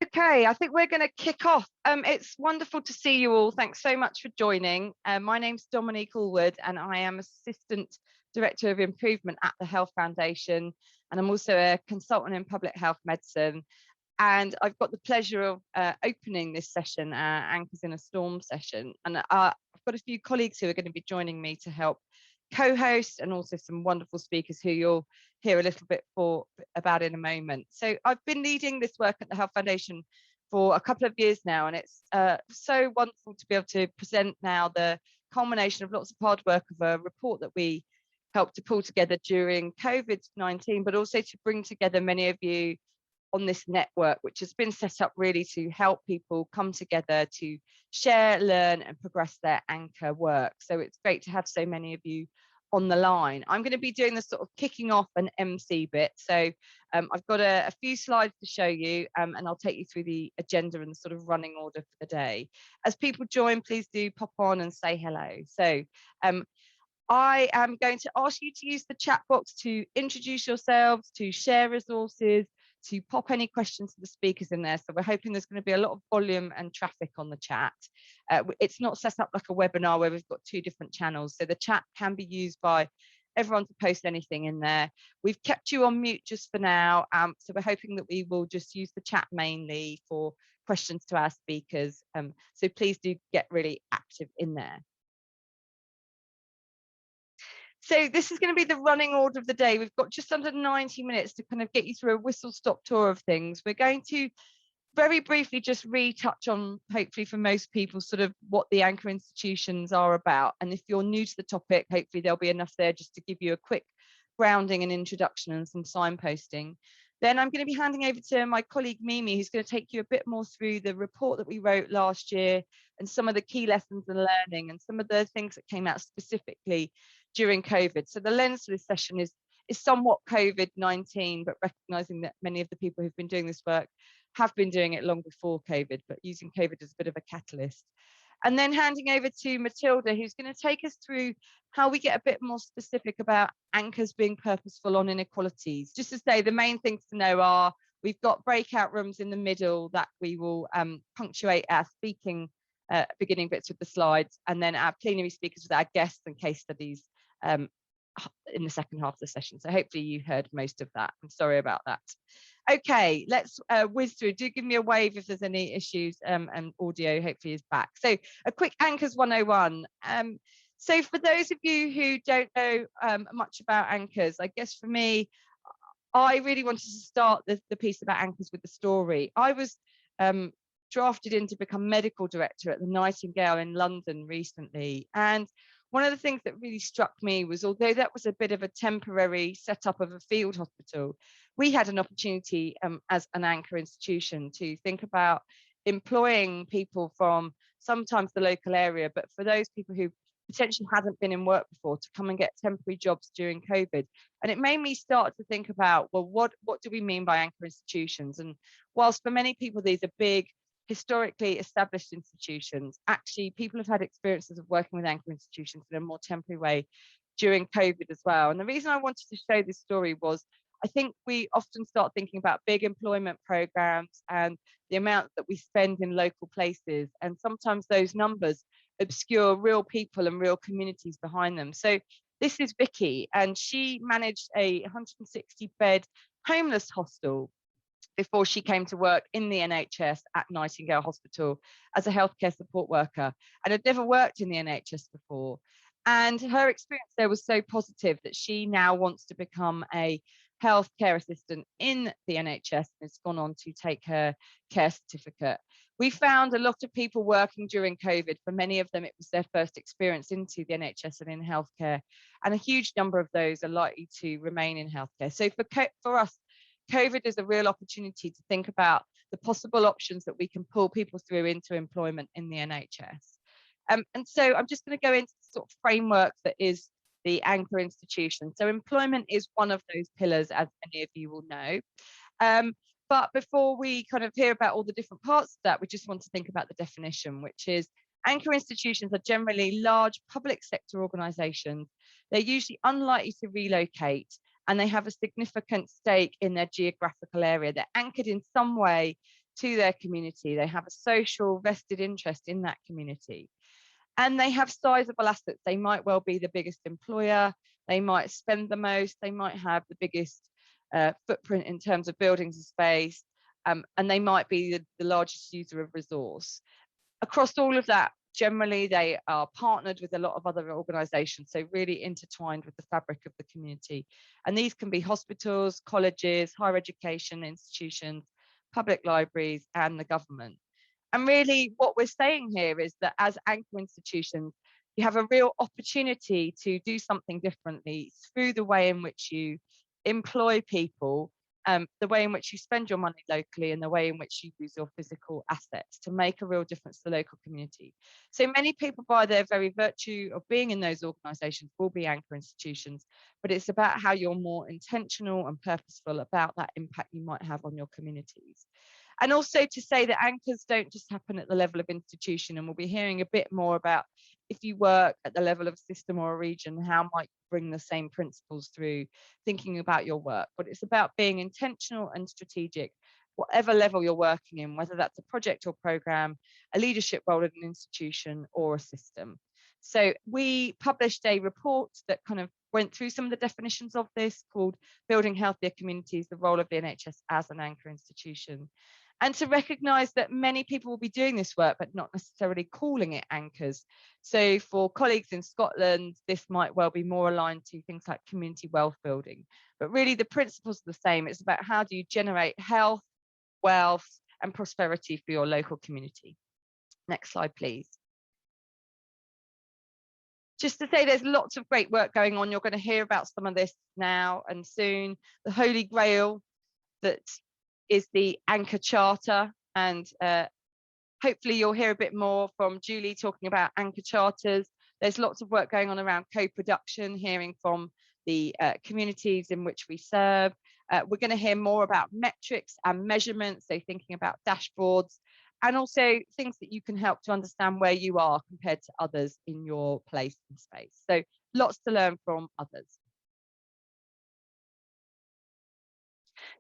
Okay, I think we're going to kick off. It's wonderful to see you all. Thanks so much for joining. My name's Dominique Allwood, and I am Assistant Director of Improvement at the Health Foundation, and I'm also a consultant in public health medicine. And I've got the pleasure of opening this session, Anchors in a Storm session. And I've got a few colleagues who are going to be joining me to help co-host, and also some wonderful speakers who you'll hear a little bit about in a moment. So I've been leading this work at the Health Foundation for a couple of years now, and it's so wonderful to be able to present now the culmination of lots of hard work of a report that we helped to pull together during COVID-19, but also to bring together many of you on this network, which has been set up really to help people come together to share, learn, and progress their anchor work. So it's great to have so many of you on the line. I'm going to be doing the sort of kicking off and MC bit. So I've got a few slides to show you, and I'll take you through the agenda and the sort of running order for the day. As people join, please do pop on and say hello. So I am going to ask you to use the chat box to introduce yourselves, to share resources, to pop any questions to the speakers in there. So we're hoping there's going to be a lot of volume and traffic on the chat. It's not set up like a webinar where we've got two different channels. So the chat can be used by everyone to post anything in there. We've kept you on mute just for now. So we're hoping that we will just use the chat mainly for questions to our speakers. So please do get really active in there. So this is going to be the running order of the day. We've got just under 90 minutes to kind of get you through a whistle-stop tour of things. We're going to very briefly just retouch on, hopefully for most people, sort of what the anchor institutions are about. And if you're new to the topic, hopefully there'll be enough there just to give you a quick grounding and introduction and some signposting. Then I'm going to be handing over to my colleague Mimi, who's going to take you a bit more through the report that we wrote last year and some of the key lessons and learning and some of the things that came out specifically during COVID. So the lens for this session is somewhat COVID-19, but recognizing that many of the people who've been doing this work have been doing it long before COVID, but using COVID as a bit of a catalyst. And then handing over to Matilda, who's going to take us through how we get a bit more specific about anchors being purposeful on inequalities. Just to say, the main things to know are we've got breakout rooms in the middle that we will punctuate our speaking beginning bits with the slides, and then our plenary speakers with our guests and case studies in the second half of the session. So hopefully you heard most of that. I'm sorry about that. Okay, let's whiz through. Do give me a wave if there's any issues, and audio hopefully is back. So a quick Anchors 101. So for those of you who don't know much about anchors, I guess for me, I really wanted to start the piece about anchors with the story. I was drafted in to become medical director at the Nightingale in London recently, and one of the things that really struck me was, although that was a bit of a temporary setup of a field hospital, we had an opportunity as an anchor institution to think about employing people from sometimes the local area, but for those people who potentially hadn't been in work before, to come and get temporary jobs during COVID. And it made me start to think about, well, what do we mean by anchor institutions? And whilst for many people these are big, historically established institutions, actually people have had experiences of working with anchor institutions in a more temporary way during COVID as well. And the reason I wanted to show this story was, I think we often start thinking about big employment programs and the amount that we spend in local places, and sometimes those numbers obscure real people and real communities behind them. So this is Vicky, and she managed a 160-bed homeless hostel before she came to work in the NHS at Nightingale Hospital as a healthcare support worker, and had never worked in the NHS before. And her experience there was so positive that she now wants to become a healthcare assistant in the NHS and has gone on to take her care certificate. We found a lot of people working during COVID. For many of them, it was their first experience into the NHS and in healthcare, and a huge number of those are likely to remain in healthcare. So for us, COVID is a real opportunity to think about the possible options that we can pull people through into employment in the NHS. And so I'm just going to go into the sort of framework that is the anchor institution. So employment is one of those pillars, as many of you will know. But before we kind of hear about all the different parts of that, we just want to think about the definition, which is anchor institutions are generally large public sector organisations. They're usually unlikely to relocate, and they have a significant stake in their geographical area. They're anchored in some way to their community. They have a social vested interest in that community. And they have sizable assets. They might well be the biggest employer. They might spend the most. They might have the biggest footprint in terms of buildings and space. And they might be the largest user of resource. Across all of that, generally, they are partnered with a lot of other organisations, so really intertwined with the fabric of the community. And these can be hospitals, colleges, higher education institutions, public libraries, and the government. And really what we're saying here is that as anchor institutions, you have a real opportunity to do something differently through the way in which you employ people, the way in which you spend your money locally, and the way in which you use your physical assets to make a real difference to the local community. So many people, by their very virtue of being in those organisations, will be anchor institutions, but it's about how you're more intentional and purposeful about that impact you might have on your communities. And also to say that anchors don't just happen at the level of institution, and we'll be hearing a bit more about if you work at the level of system or a region, how might you bring the same principles through thinking about your work. But it's about being intentional and strategic, whatever level you're working in, whether that's a project or program, a leadership role in an institution or a system. So we published a report that kind of went through some of the definitions of this, called Building Healthier Communities, the Role of the NHS as an Anchor Institution. And to recognise that many people will be doing this work, but not necessarily calling it anchors. So for colleagues in Scotland, this might well be more aligned to things like community wealth building. But really the principles are the same. It's about how do you generate health, wealth, and prosperity for your local community. Next slide, please. Just to say there's lots of great work going on. You're going to hear about some of this now and soon. The Holy Grail that is the Anchor Charter, and hopefully you'll hear a bit more from Julie talking about anchor charters. There's lots of work going on around co-production, hearing from the communities in which we serve. We're going to hear more about metrics and measurements, so thinking about dashboards, and also things that you can help to understand where you are compared to others in your place and space. So lots to learn from others.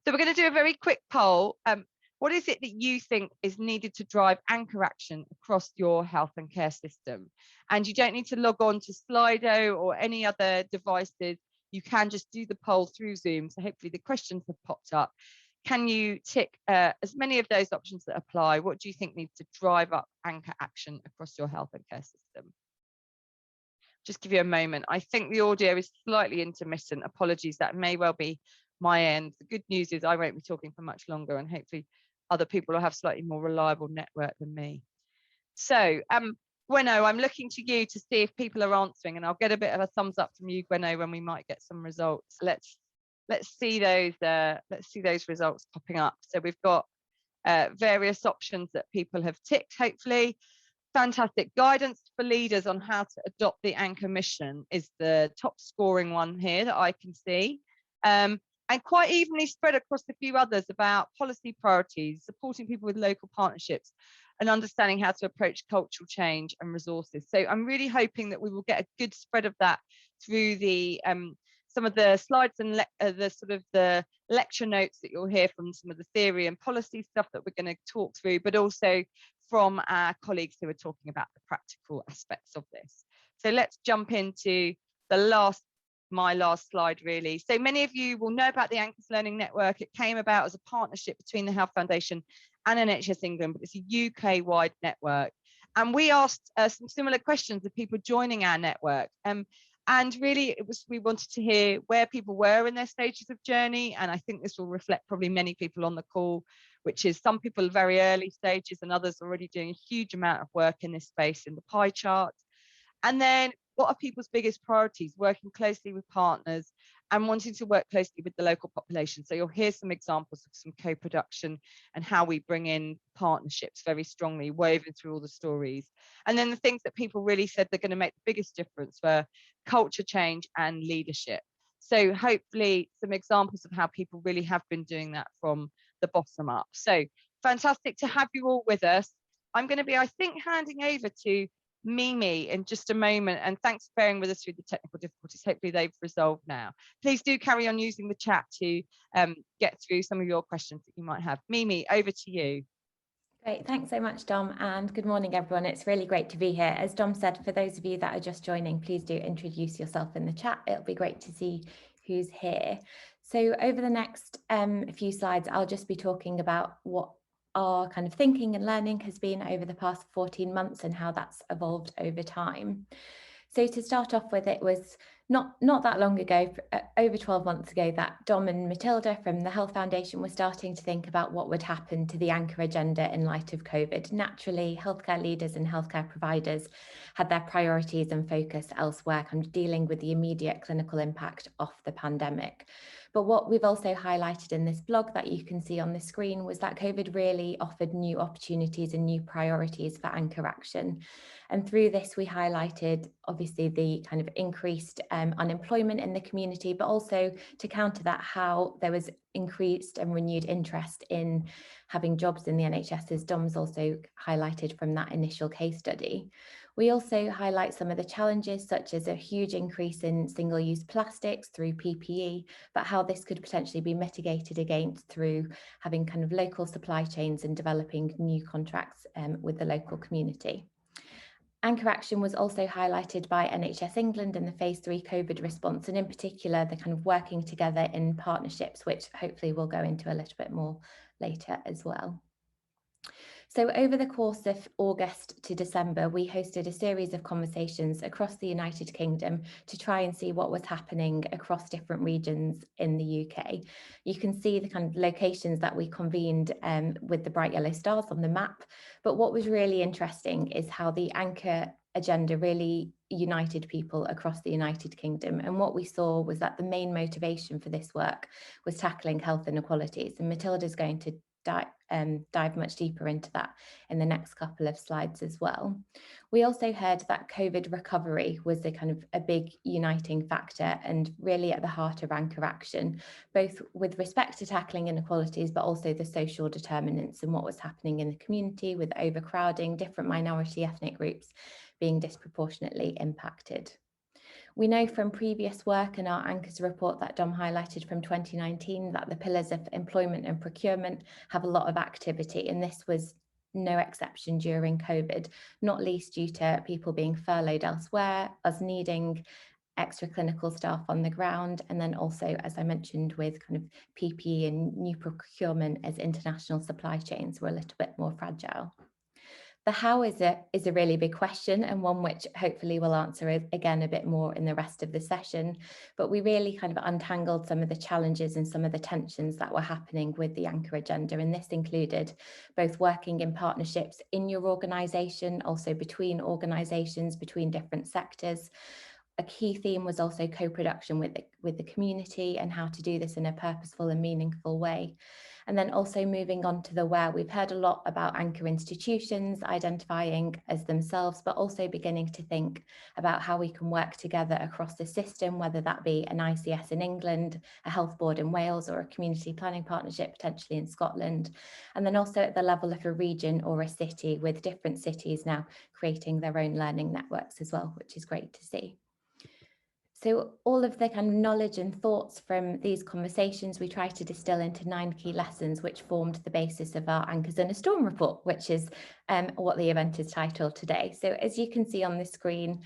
So we're going to do a very quick poll. What is it that you think is needed to drive anchor action across your health and care system? And you don't need to log on to Slido or any other devices. You can just do the poll through Zoom. So hopefully the questions have popped up. Can you tick as many of those options that apply? What do you think needs to drive up anchor action across your health and care system? Just give you a moment. I think the audio is slightly intermittent. Apologies, that may well be my end. The good news is I won't be talking for much longer, and hopefully other people will have slightly more reliable network than me. So Gweno, I'm looking to you to see if people are answering, and I'll get a bit of a thumbs up from you, Gweno, when we might get some results. Let's see those results popping up. So we've got various options that people have ticked, hopefully. Fantastic. Guidance for leaders on how to adopt the anchor mission is the top scoring one here that I can see. And quite evenly spread across a few others about policy priorities, supporting people with local partnerships, and understanding how to approach cultural change and resources. So I'm really hoping that we will get a good spread of that through the some of the slides and the lecture notes that you'll hear from some of the theory and policy stuff that we're going to talk through, but also from our colleagues who are talking about the practical aspects of this. So let's jump into my last slide, really. So many of you will know about the Anchors Learning Network. It came about as a partnership between the Health Foundation and NHS England, but it's a UK-wide network. And we asked some similar questions of people joining our network. And really, we wanted to hear where people were in their stages of journey. And I think this will reflect probably many people on the call, which is some people very early stages and others already doing a huge amount of work in this space in the pie chart. And then what are people's biggest priorities? Working closely with partners and wanting to work closely with the local population. So you'll hear some examples of some co-production and how we bring in partnerships very strongly woven through all the stories. And then the things that people really said they're going to make the biggest difference were culture change and leadership. So hopefully some examples of how people really have been doing that from the bottom up. So fantastic to have you all with us. I'm going to be, I think, handing over to Mimi in just a moment, and thanks for bearing with us through the technical difficulties. Hopefully they've resolved now. Please do carry on using the chat to get through some of your questions that you might have. Mimi, over to you. Great, thanks so much, Dom, and good morning, everyone. It's really great to be here. As Dom said, for those of you that are just joining, please do introduce yourself in the chat. It'll be great to see who's here. So over the next few slides, I'll just be talking about what our kind of thinking and learning has been over the past 14 months and how that's evolved over time. So to start off with, it was not that long ago, over 12 months ago, that Dom and Matilda from the Health Foundation were starting to think about what would happen to the anchor agenda in light of COVID. Naturally, healthcare leaders and healthcare providers had their priorities and focus elsewhere, kind of dealing with the immediate clinical impact of the pandemic. But what we've also highlighted in this blog that you can see on the screen was that COVID really offered new opportunities and new priorities for anchor action. And through this, we highlighted, obviously, the kind of increased unemployment in the community, but also to counter that, how there was increased and renewed interest in having jobs in the NHS, as Dom's also highlighted from that initial case study. We also highlight some of the challenges, such as a huge increase in single-use plastics through PPE, but how this could potentially be mitigated against through having kind of local supply chains and developing new contracts with the local community. Anchor action was also highlighted by NHS England in the phase 3 COVID response, and in particular, the kind of working together in partnerships, which hopefully we'll go into a little bit more later as well. So over the course of August to December, we hosted a series of conversations across the United Kingdom to try and see what was happening across different regions in the UK. You can see the kind of locations that we convened with the bright yellow stars on the map. But what was really interesting is how the anchor agenda really united people across the United Kingdom. And what we saw was that the main motivation for this work was tackling health inequalities. And Matilda's going to dive much deeper into that in the next couple of slides as well. We also heard that COVID recovery was a big uniting factor and really at the heart of anchor action, both with respect to tackling inequalities, but also the social determinants and what was happening in the community with overcrowding, different minority ethnic groups being disproportionately impacted. We know from previous work in our anchors report that Dom highlighted from 2019 that the pillars of employment and procurement have a lot of activity, and this was no exception during COVID, not least due to people being furloughed elsewhere, us needing extra clinical staff on the ground, and then also, as I mentioned, with kind of PPE and new procurement as international supply chains were a little bit more fragile. The how is a really big question, and one which hopefully we'll answer again a bit more in the rest of the session. But we really kind of untangled some of the challenges and some of the tensions that were happening with the anchor agenda. And this included both working in partnerships in your organisation, also between organisations, between different sectors. A key theme was also co-production with the community and how to do this in a purposeful and meaningful way. And then also moving on to the where, we've heard a lot about anchor institutions identifying as themselves, but also beginning to think about how we can work together across the system, whether that be an ICS in England, a health board in Wales, or a community planning partnership potentially in Scotland. And then also at the level of a region or a city, with different cities now creating their own learning networks as well, which is great to see. So all of the kind of knowledge and thoughts from these conversations, we try to distill into 9 key lessons, which formed the basis of our Anchors in a Storm report, which is what the event is titled today. So as you can see on the screen,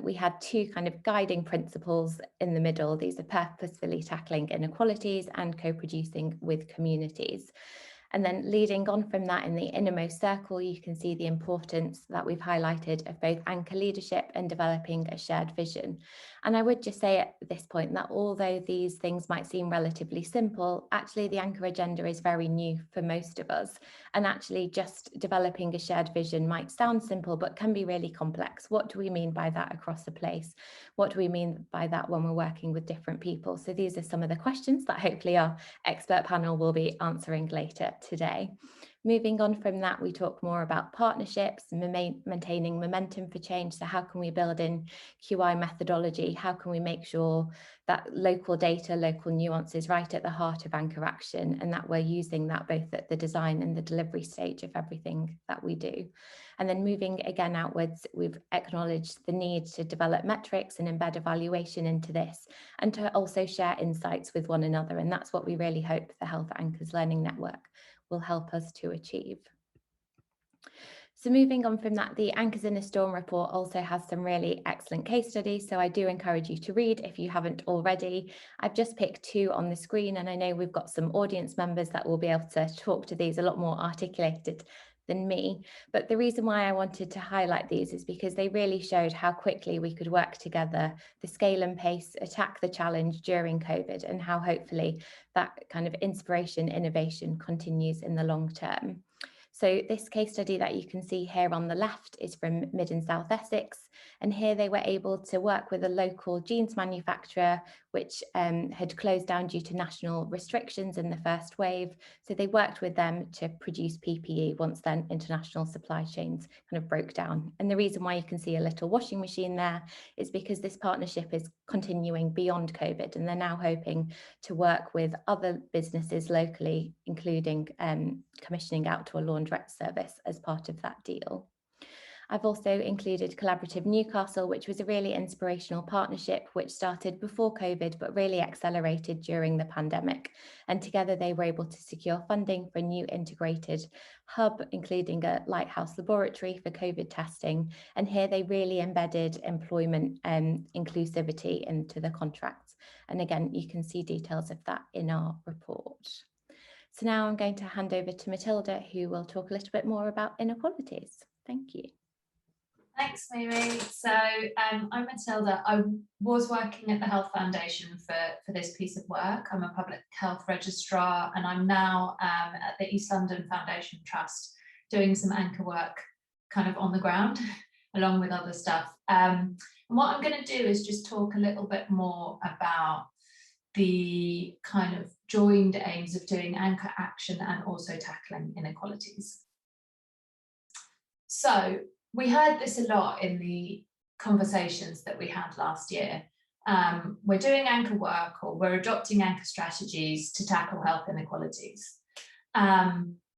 we had 2 kind of guiding principles in the middle. These are purposefully tackling inequalities and co-producing with communities. And then leading on from that, in the innermost circle, you can see the importance that we've highlighted of both anchor leadership and developing a shared vision. And I would just say at this point that although these things might seem relatively simple, actually the anchor agenda is very new for most of us. And actually just developing a shared vision might sound simple, but can be really complex. What do we mean by that across the place? What do we mean by that when we're working with different people? So these are some of the questions that hopefully our expert panel will be answering later today. Moving on from that, we talk more about partnerships and maintaining momentum for change. So how can we build in QI methodology? How can we make sure that local data, local nuance is right at the heart of anchor action, and that we're using that both at the design and the delivery stage of everything that we do? And then moving again outwards, we've acknowledged the need to develop metrics and embed evaluation into this, and to also share insights with one another. And that's what we really hope the Health Anchors Learning Network will help us to achieve. So moving on from that, the Anchors in a Storm report also has some really excellent case studies. So I do encourage you to read if you haven't already. I've just picked 2 on the screen, and I know we've got some audience members that will be able to talk to these a lot more articulated than me. But the reason why I wanted to highlight these is because they really showed how quickly we could work together, the scale and pace, attack the challenge during COVID, and how hopefully that kind of inspiration, innovation continues in the long term. So this case study that you can see here on the left is from Mid and South Essex, and here they were able to work with a local jeans manufacturer which had closed down due to national restrictions in the first wave. So they worked with them to produce PPE once then international supply chains kind of broke down. And the reason why you can see a little washing machine there is because this partnership is continuing beyond COVID, and they're now hoping to work with other businesses locally, including commissioning out to a laundrette service as part of that deal. I've also included Collaborative Newcastle, which was a really inspirational partnership which started before COVID but really accelerated during the pandemic. And together they were able to secure funding for a new integrated hub, including a lighthouse laboratory for COVID testing. And here they really embedded employment and inclusivity into the contracts. And again, you can see details of that in our report. So now I'm going to hand over to Matilda, who will talk a little bit more about inequalities. Thank you. Thanks, Mary. So I'm Matilda. I was working at the Health Foundation for this piece of work. I'm a public health registrar, and I'm now at the East London Foundation Trust doing some anchor work kind of on the ground along with other stuff. And what I'm going to do is just talk a little bit more about the kind of joined aims of doing anchor action and also tackling inequalities. So we heard this a lot in the conversations that we had last year. We're doing anchor work, or we're adopting anchor strategies to tackle health inequalities,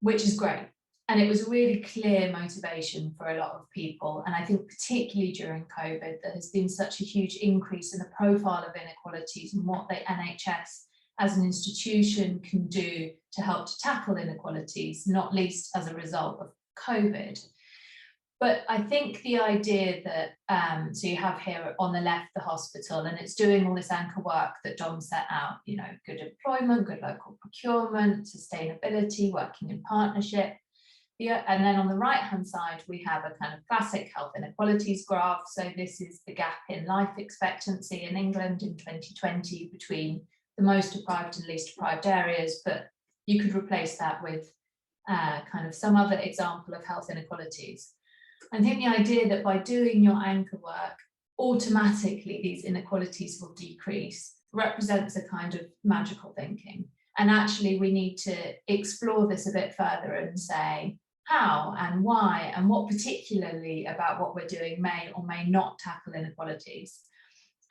which is great. And it was a really clear motivation for a lot of people. And I think particularly during COVID, there has been such a huge increase in the profile of inequalities and what the NHS as an institution can do to help to tackle inequalities, not least as a result of COVID. But I think the idea that, so you have here on the left, the hospital, and it's doing all this anchor work that Dom set out, you know, good employment, good local procurement, sustainability, working in partnership. And then on the right-hand side, we have a kind of classic health inequalities graph. So this is the gap in life expectancy in England in 2020 between the most deprived and least deprived areas, but you could replace that with kind of some other example of health inequalities. I think the idea that by doing your anchor work, automatically these inequalities will decrease represents a kind of magical thinking. And actually we need to explore this a bit further and say how and why and what particularly about what we're doing may or may not tackle inequalities.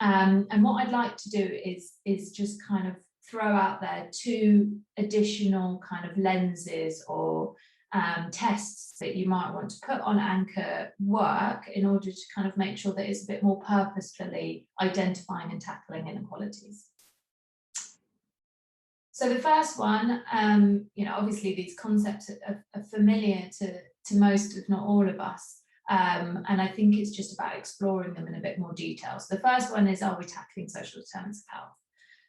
And what I'd like to do is just kind of throw out there 2 additional kind of lenses or tests that you might want to put on anchor work in order to kind of make sure that it's a bit more purposefully identifying and tackling inequalities. So the first one, you know, obviously these concepts are familiar to most, if not all of us, and I think it's just about exploring them in a bit more detail. So the first one is, are we tackling social determinants of health?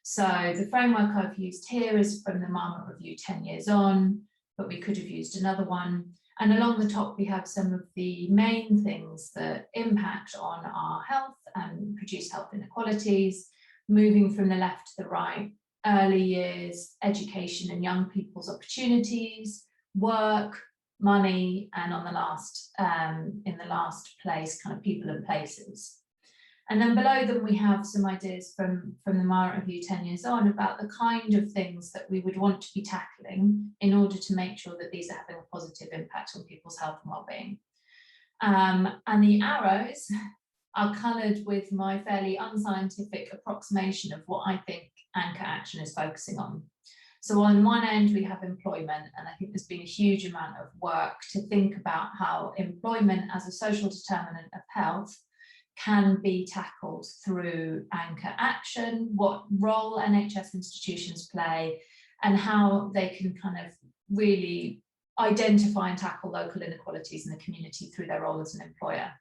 So the framework I've used here is from the Marmot Review 10 years on, but we could have used another one. And along the top, we have some of the main things that impact on our health and produce health inequalities, moving from the left to the right: early years, education and young people's opportunities, work, money, and on the last, in the last place, kind of people and places. And then below them, we have some ideas from the Marmot Review 10 years on about the kind of things that we would want to be tackling in order to make sure that these are having a positive impact on people's health and well-being. And the arrows are coloured with my fairly unscientific approximation of what I think anchor action is focusing on. So on one end, we have employment, and I think there's been a huge amount of work to think about how employment as a social determinant of health can be tackled through anchor action, what role NHS institutions play, and how they can kind of really identify and tackle local inequalities in the community through their role as an employer.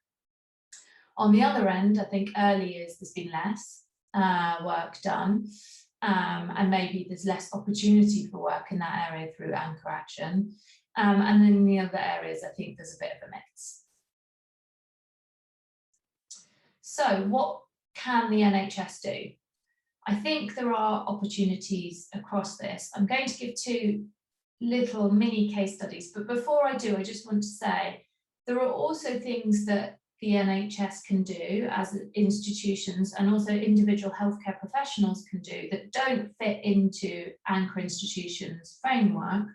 On the other end, I think early years there's been less work done, and maybe there's less opportunity for work in that area through anchor action. And then in the other areas, I think there's a bit of a mix. So what can the NHS do? I think there are opportunities across this. I'm going to give two little mini case studies, but before I do, I just want to say there are also things that the NHS can do as institutions, and also individual healthcare professionals can do, that don't fit into anchor institutions' framework,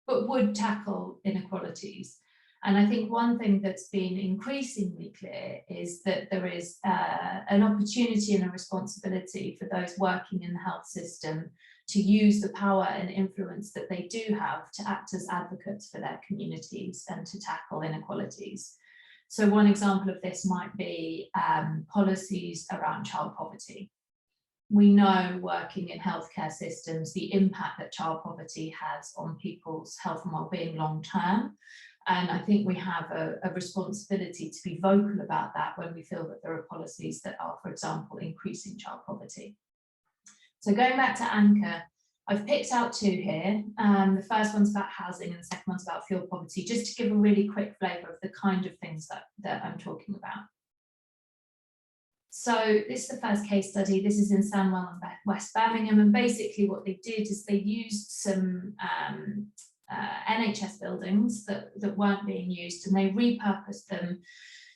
but would tackle inequalities. And I think one thing that's been increasingly clear is that there is an opportunity and a responsibility for those working in the health system to use the power and influence that they do have to act as advocates for their communities and to tackle inequalities. So one example of this might be policies around child poverty. We know, working in healthcare systems, the impact that child poverty has on people's health and well-being long term. And I think we have a responsibility to be vocal about that when we feel that there are policies that are, for example, increasing child poverty. So going back to anchor, I've picked out two here. The first one's about housing and the second one's about fuel poverty, just to give a really quick flavour of the kind of things that I'm talking about. So this is the first case study. This is in Sandwell and West Birmingham, and basically what they did is they used some NHS buildings that weren't being used, and they repurposed them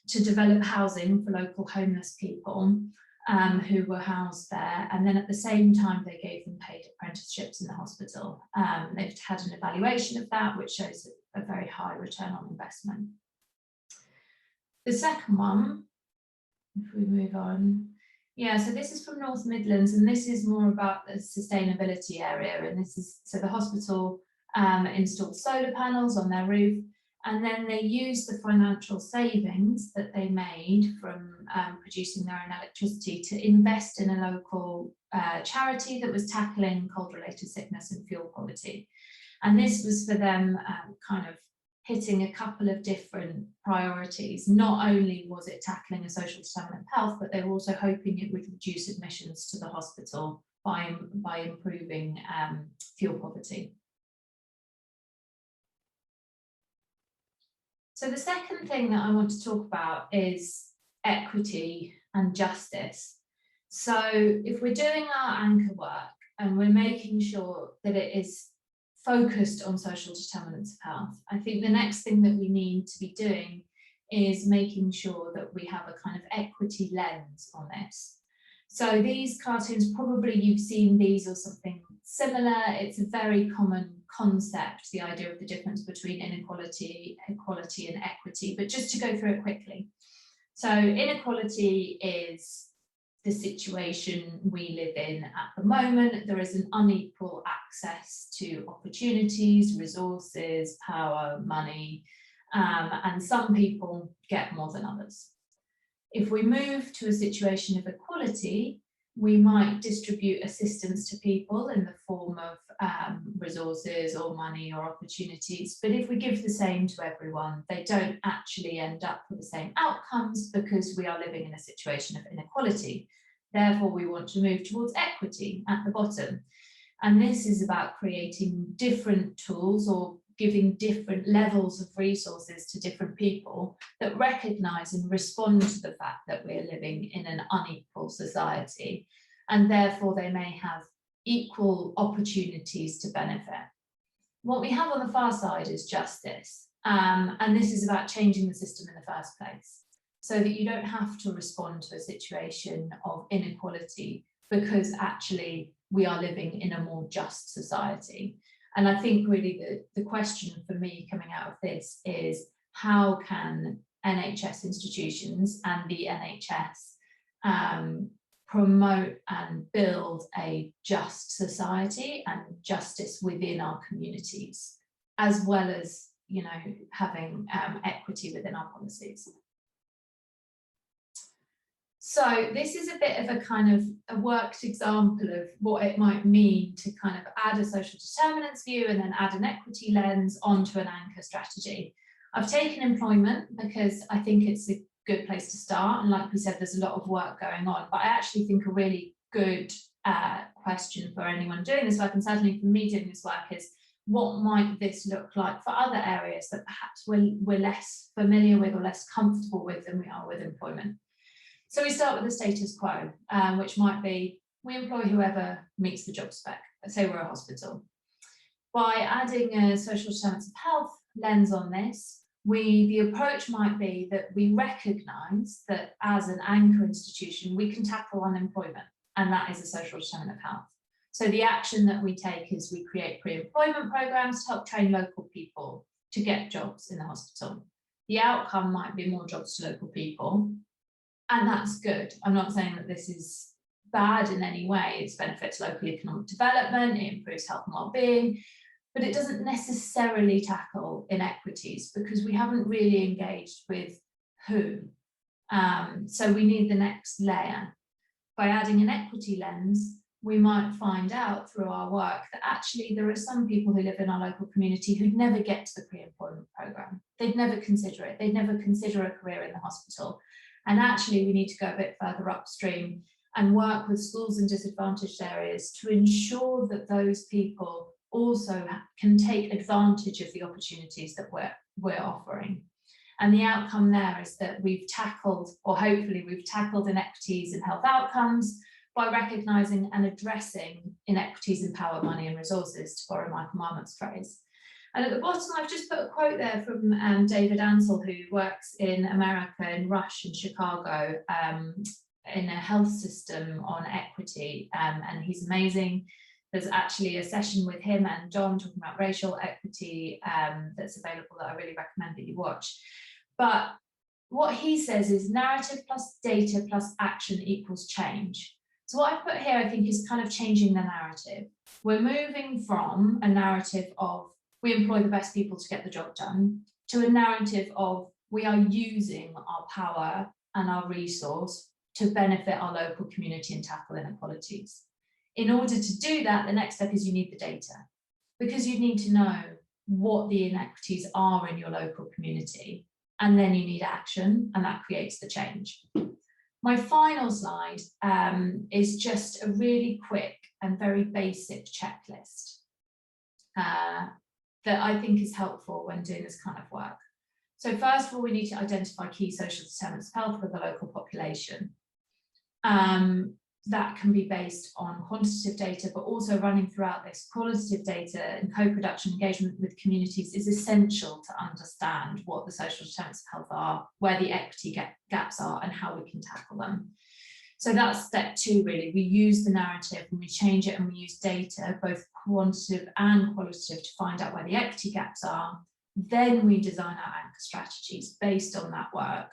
to develop housing for local homeless people who were housed there, and then at the same time they gave them paid apprenticeships in the hospital. They've had an evaluation of that, which shows a very high return on investment. The second one, if we move on, yeah, so this is from North Midlands, and this is more about the sustainability area, and this is, so the hospital installed solar panels on their roof, and then they used the financial savings that they made from producing their own electricity to invest in a local charity that was tackling cold-related sickness and fuel poverty. And this was for them kind of hitting a couple of different priorities. Not only was it tackling a social determinant of health, but they were also hoping it would reduce admissions to the hospital by improving fuel poverty. So the second thing that I want to talk about is equity and justice. So if we're doing our anchor work and we're making sure that it is focused on social determinants of health, I think the next thing that we need to be doing is making sure that we have a kind of equity lens on this. So these cartoons, probably you've seen these or something similar. It's a very common concept, the idea of the difference between inequality, equality and equity, but just to go through it quickly. So inequality is the situation we live in at the moment. There is an unequal access to opportunities, resources, power, money, and some people get more than others. If we move to a situation of equality, we might distribute assistance to people in the form of resources or money or opportunities. But if we give the same to everyone, they don't actually end up with the same outcomes because we are living in a situation of inequality. Therefore, we want to move towards equity at the bottom. And this is about creating different tools or giving different levels of resources to different people that recognise and respond to the fact that we're living in an unequal society, and therefore they may have equal opportunities to benefit. What we have on the far side is justice, and this is about changing the system in the first place, so that you don't have to respond to a situation of inequality because actually we are living in a more just society. And I think really the question for me coming out of this is, how can NHS institutions and the NHS promote and build a just society and justice within our communities, as well as, you know, having equity within our policies. So this is a bit of a kind of a worked example of what it might mean to kind of add a social determinants view and then add an equity lens onto an anchor strategy. I've taken employment because I think it's a good place to start. And like we said, there's a lot of work going on, but I actually think a really good question for anyone doing this work, and certainly for me doing this work, is what might this look like for other areas that perhaps we're less familiar with or less comfortable with than we are with employment. So we start with the status quo, which might be we employ whoever meets the job spec. Let's say we're a hospital. By adding a social determinants of health lens on this, the approach might be that we recognise that as an anchor institution, we can tackle unemployment, and that is a social determinant of health. So the action that we take is we create pre-employment programmes to help train local people to get jobs in the hospital. The outcome might be more jobs to local people, and that's good. I'm not saying that this is bad in any way. It's benefits local economic development, it improves health and well-being, but it doesn't necessarily tackle inequities because we haven't really engaged with who. So we need the next layer. By adding an equity lens, we might find out through our work that actually there are some people who live in our local community who'd never get to the pre-employment programme. They'd never consider it. They'd never consider a career in the hospital. And actually we need to go a bit further upstream and work with schools in disadvantaged areas to ensure that those people also can take advantage of the opportunities that we're offering. And the outcome there is that we've tackled, or hopefully we've tackled, inequities in health outcomes by recognising and addressing inequities in power, money and resources, to borrow Michael Marmot's phrase. And at the bottom, I've just put a quote there from David Ansell, who works in America, in Rush in Chicago, in a health system on equity, and he's amazing. There's actually a session with him and John talking about racial equity that's available that I really recommend that you watch. But what he says is narrative plus data plus action equals change. So what I've put here, I think, is kind of changing the narrative. We're moving from a narrative of we employ the best people to get the job done to a narrative of we are using our power and our resource to benefit our local community and tackle inequalities. In order to do that, the next step is you need the data, because you need to know what the inequities are in your local community, and then you need action, and that creates the change. My final slide is just a really quick and very basic checklist that I think is helpful when doing this kind of work. So first of all, we need to identify key social determinants of health for the local population. That can be based on quantitative data, but also running throughout this qualitative data and co-production engagement with communities is essential to understand what the social determinants of health are, where the equity gaps are, and how we can tackle them. So that's step two, really. We use the narrative and we change it, and we use data, both quantitative and qualitative, to find out where the equity gaps are. Then we design our anchor strategies based on that work.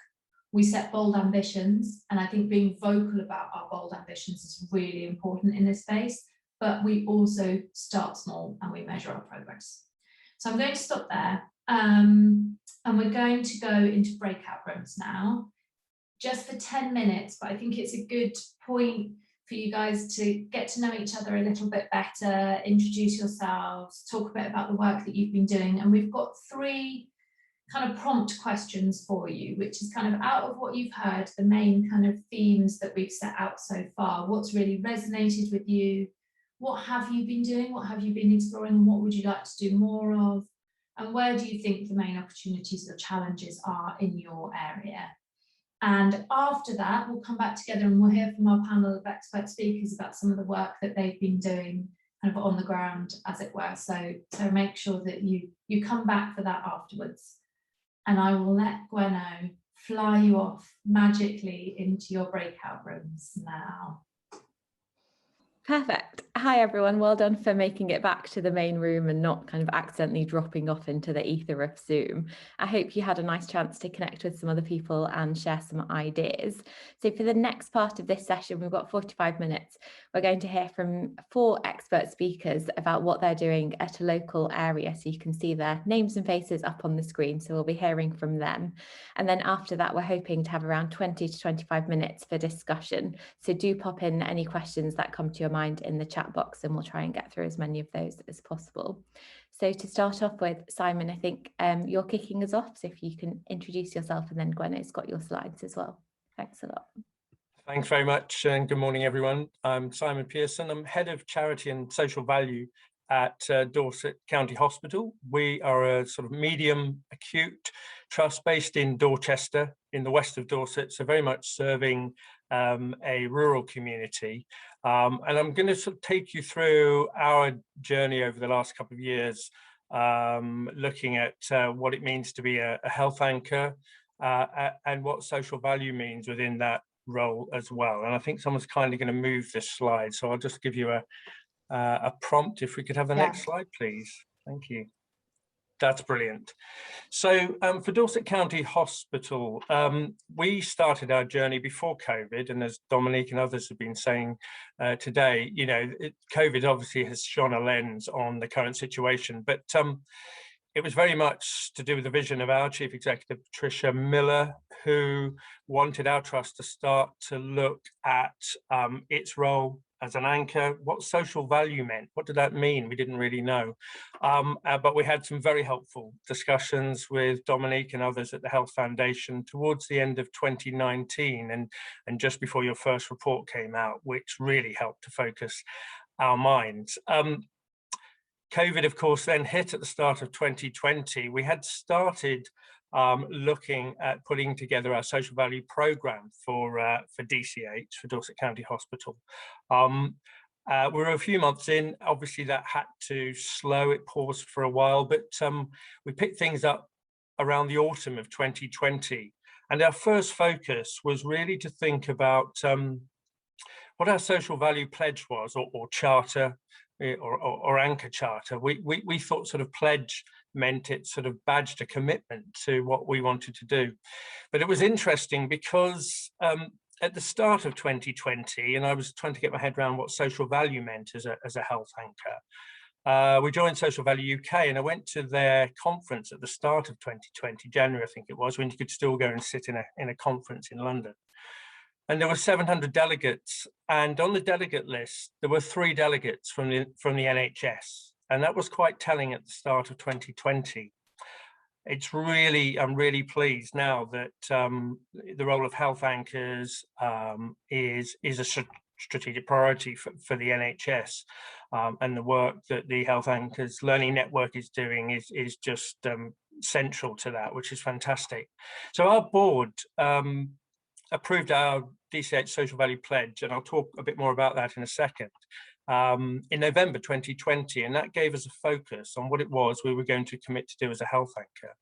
We set bold ambitions, and I think being vocal about our bold ambitions is really important in this space, but we also start small and we measure our progress. So I'm going to stop there, and we're going to go into breakout rooms now, just for 10 minutes, but I think it's a good point for you guys to get to know each other a little bit better, introduce yourselves, talk a bit about the work that you've been doing. And we've got 3 kind of prompt questions for you, which is kind of out of what you've heard, the main kind of themes that we've set out so far. What's really resonated with you? What have you been doing? What have you been exploring? What would you like to do more of? And where do you think the main opportunities or challenges are in your area? And after that, we'll come back together and we'll hear from our panel of expert speakers about some of the work that they've been doing kind of on the ground, as it were. So make sure that you come back for that afterwards. And I will let Gweno fly you off magically into your breakout rooms now. Perfect. Hi, everyone. Well done for making it back to the main room and not kind of accidentally dropping off into the ether of Zoom. I hope you had a nice chance to connect with some other people and share some ideas. So for the next part of this session, we've got 45 minutes. We're going to hear from 4 expert speakers about what they're doing at a local area. So you can see their names and faces up on the screen. So we'll be hearing from them. And then after that, we're hoping to have around 20 to 25 minutes for discussion. So do pop in any questions that come to your mind in the chat box, and we'll try and get through as many of those as possible. So to start off with, Simon, I think you're kicking us off. So if you can introduce yourself, and then Gwenna's got your slides as well. Thanks a lot. Thanks very much, and good morning, everyone. I'm Simon Pearson. I'm Head of Charity and Social Value at Dorset County Hospital. We are a sort of medium acute trust based in Dorchester in the west of Dorset, so very much serving a rural community. And I'm going to sort of take you through our journey over the last couple of years, looking at what it means to be a health anchor and what social value means within that role as well. And I think someone's kindly going to move this slide, so I'll just give you a prompt. If we could have the next slide, please. Thank you. That's brilliant. So for Dorset County Hospital, we started our journey before COVID, and as Dominique and others have been saying today, you know, COVID obviously has shone a lens on the current situation, but it was very much to do with the vision of our Chief Executive, Patricia Miller, who wanted our trust to start to look at its role as an anchor, what social value meant. What did that mean? We didn't really know. But we had some very helpful discussions with Dominique and others at the Health Foundation towards the end of 2019 and just before your first report came out, which really helped to focus our minds. COVID, of course, then hit at the start of 2020. We had started looking at putting together our social value program for DCH, for Dorset County Hospital. We were a few months in. Obviously, that had to slow. It paused for a while, but we picked things up around the autumn of 2020. And our first focus was really to think about what our social value pledge was, or charter, or anchor charter. We thought sort of pledge meant it sort of badged a commitment to what we wanted to do. But it was interesting because at the start of 2020, and I was trying to get my head around what social value meant as a health anchor, we joined Social Value UK, and I went to their conference at the start of 2020, January I think it was, when you could still go and sit in a conference in London. And there were 700 delegates, and on the delegate list, there were 3 delegates from the NHS. And that was quite telling at the start of 2020. I'm really pleased now that the role of health anchors is a strategic priority for the NHS, and the work that the Health Anchors Learning Network is doing is just central to that, which is fantastic. So our board approved our DCH Social Value Pledge, and I'll talk a bit more about that in a second, in November 2020, and that gave us a focus on what it was we were going to commit to do as a health anchor.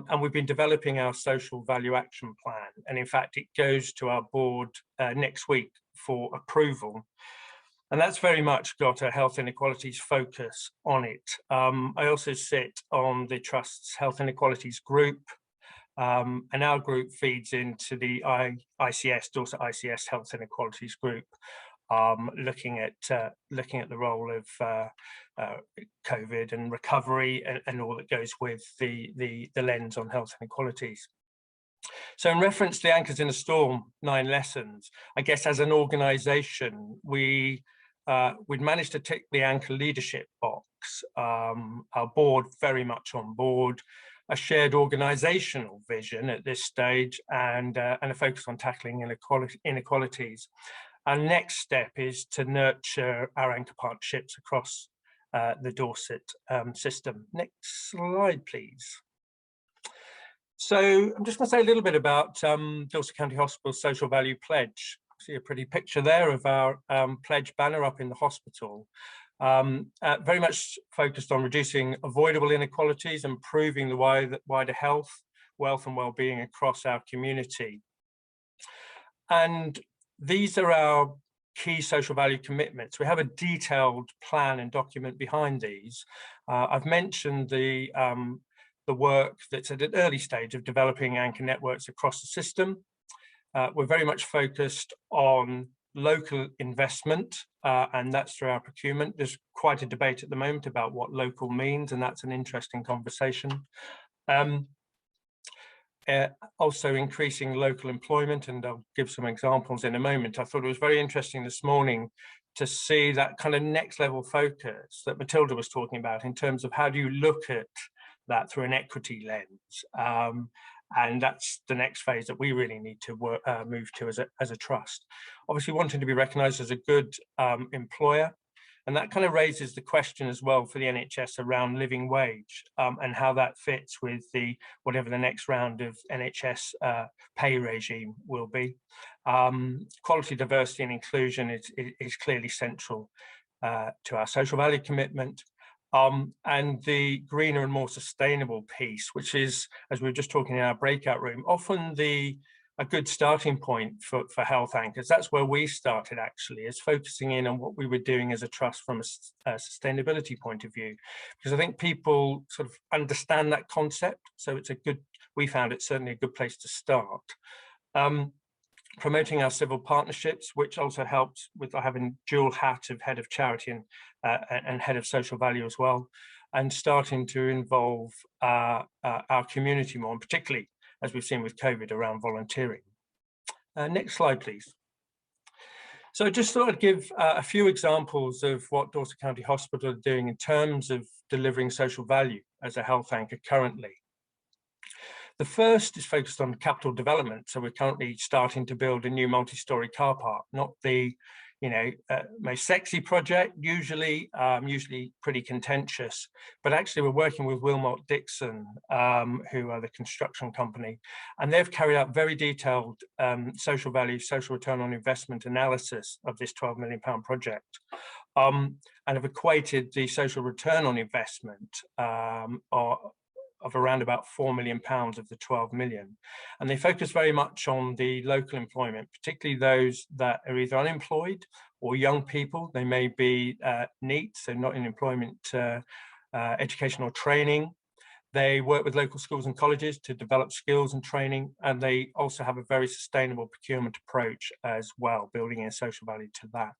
And we've been developing our social value action plan, and in fact it goes to our board next week for approval, and that's very much got a health inequalities focus on it. I also sit on the Trust's health inequalities group, and our group feeds into the ICS, Dorset ICS Health Inequalities Group, looking at the role of COVID and recovery and all that goes with the lens on health inequalities. So in reference to the Anchors in a Storm 9 lessons, I guess as an organisation, we'd managed to tick the anchor leadership box, our board very much on board, a shared organisational vision at this stage, and a focus on tackling inequalities. Our next step is to nurture our anchor partnerships across the Dorset system. Next slide, please. So I'm just going to say a little bit about Dorset County Hospital's Social Value Pledge. See a pretty picture there of our pledge banner up in the hospital. Very much focused on reducing avoidable inequalities, improving the wider health, wealth and well-being across our community. And these are our key social value commitments. We have a detailed plan and document behind these. I've mentioned the work that's at an early stage of developing anchor networks across the system. We're very much focused on local investment, and that's through our procurement. There's quite a debate at the moment about what local means, and that's an interesting conversation. Also increasing local employment, and I'll give some examples in a moment. I thought it was very interesting this morning to see that kind of next level focus that Matilda was talking about in terms of how do you look at that through an equity lens. And that's the next phase that we really need to move to as a trust. Obviously wanting to be recognised as a good employer. And that kind of raises the question as well for the NHS around living wage and how that fits with whatever the next round of NHS pay regime will be. Quality, diversity and inclusion is clearly central to our social value commitment. And the greener and more sustainable piece, which is, as we were just talking in our breakout room, often a good starting point for health anchors. That's where we started actually, is focusing in on what we were doing as a trust from a sustainability point of view, because I think people sort of understand that concept. So we found it certainly a good place to start. Promoting our civil partnerships, which also helps with having dual hat of head of charity and head of social value as well, and starting to involve our community more, and particularly as we've seen with COVID around volunteering. Next slide, please. So I just thought I'd give a few examples of what Dorset County Hospital are doing in terms of delivering social value as a health anchor currently. The first is focused on capital development. So we're currently starting to build a new multi-storey car park, not the most sexy project, usually pretty contentious, but actually we're working with Wilmot Dixon, who are the construction company, and they've carried out very detailed social value, social return on investment analysis of this £12 million project, and have equated the social return on investment of around about £4 million of the 12 million. And they focus very much on the local employment, particularly those that are either unemployed or young people. They may be NEET, so not in employment, education or training. They work with local schools and colleges to develop skills and training, and they also have a very sustainable procurement approach as well, building in social value to that.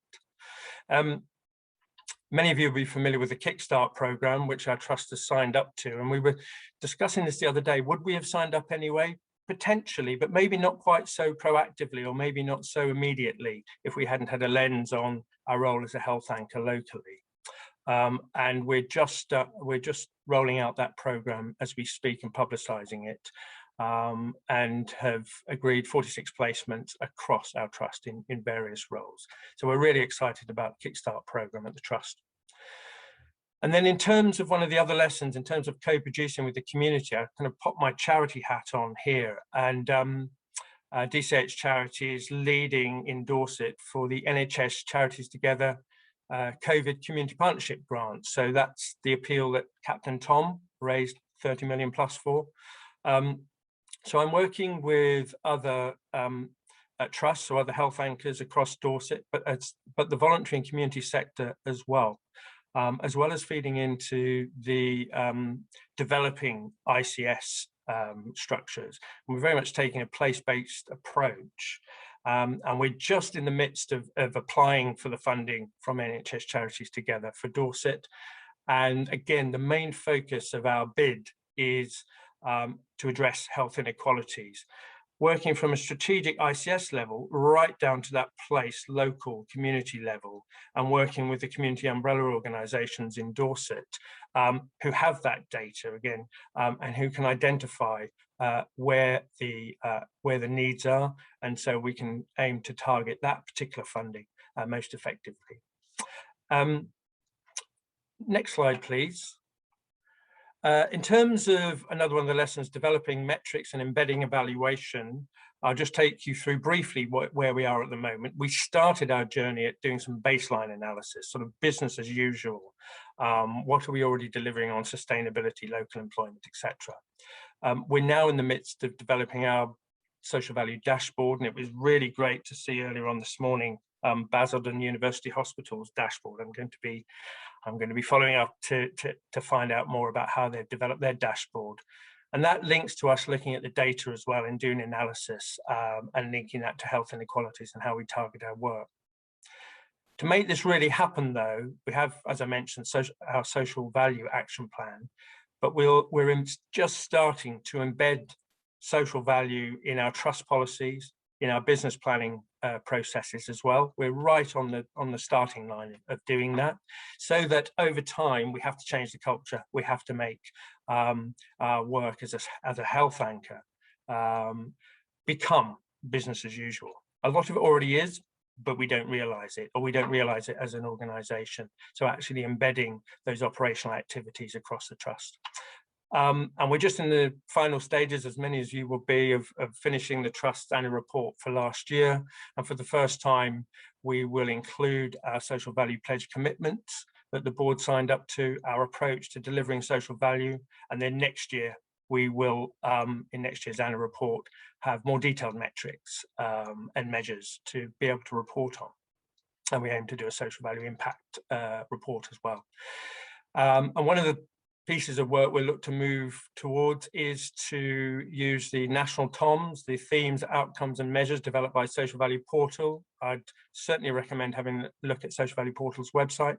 Many of you will be familiar with the Kickstart programme, which our trust has signed up to. And we were discussing this the other day. Would we have signed up anyway? Potentially, but maybe not quite so proactively, or maybe not so immediately if we hadn't had a lens on our role as a health anchor locally. And we're just rolling out that programme as we speak and publicising it, and have agreed 46 placements across our trust in various roles. So we're really excited about the Kickstart programme at the trust. And then in terms of one of the other lessons, in terms of co-producing with the community, I kind of pop my charity hat on here. And DCH Charity is leading in Dorset for the NHS Charities Together COVID Community Partnership Grant. So that's the appeal that Captain Tom raised 30 million plus for. So I'm working with other trusts or other health anchors across Dorset, but the voluntary and community sector as well as feeding into the developing ICS structures. And we're very much taking a place-based approach. And we're just in the midst of applying for the funding from NHS Charities Together for Dorset. And again, the main focus of our bid is to address health inequalities, working from a strategic ICS level right down to that place, local community level, and working with the community umbrella organisations in Dorset who have that data again, and who can identify where the needs are, and so we can aim to target that particular funding most effectively. Next slide, please. In terms of another one of the lessons, developing metrics and embedding evaluation, I'll just take you through briefly where we are at the moment. We started our journey at doing some baseline analysis, sort of business as usual. What are we already delivering on sustainability, local employment, etc. We're now in the midst of developing our social value dashboard, and it was really great to see earlier on this morning Basildon University Hospital's dashboard. I'm going to be following up to find out more about how they've developed their dashboard. And that links to us looking at the data as well and doing analysis and linking that to health inequalities and how we target our work. To make this really happen, though, we have, as I mentioned, our social value action plan, but we're just starting to embed social value in our trust policies, in our business planning processes as well. We're right on the starting line of doing that, so that over time we have to change the culture. We have to make our work as a health anchor become business as usual. A lot of it already is, but we don't realize it, or we don't realize it as an organization. So actually embedding those operational activities across the trust. And we're just in the final stages, as many as you will be, of finishing the trust annual report for last year. And for the first time, we will include our social value pledge commitments that the board signed up to, our approach to delivering social value. And then next year, we will, in next year's annual report, have more detailed metrics and measures to be able to report on. And we aim to do a social value impact report as well. And one of the pieces of work we'll look to move towards is to use the national TOMs, the themes, outcomes and measures developed by Social Value Portal. I'd certainly recommend having a look at Social Value Portal's website,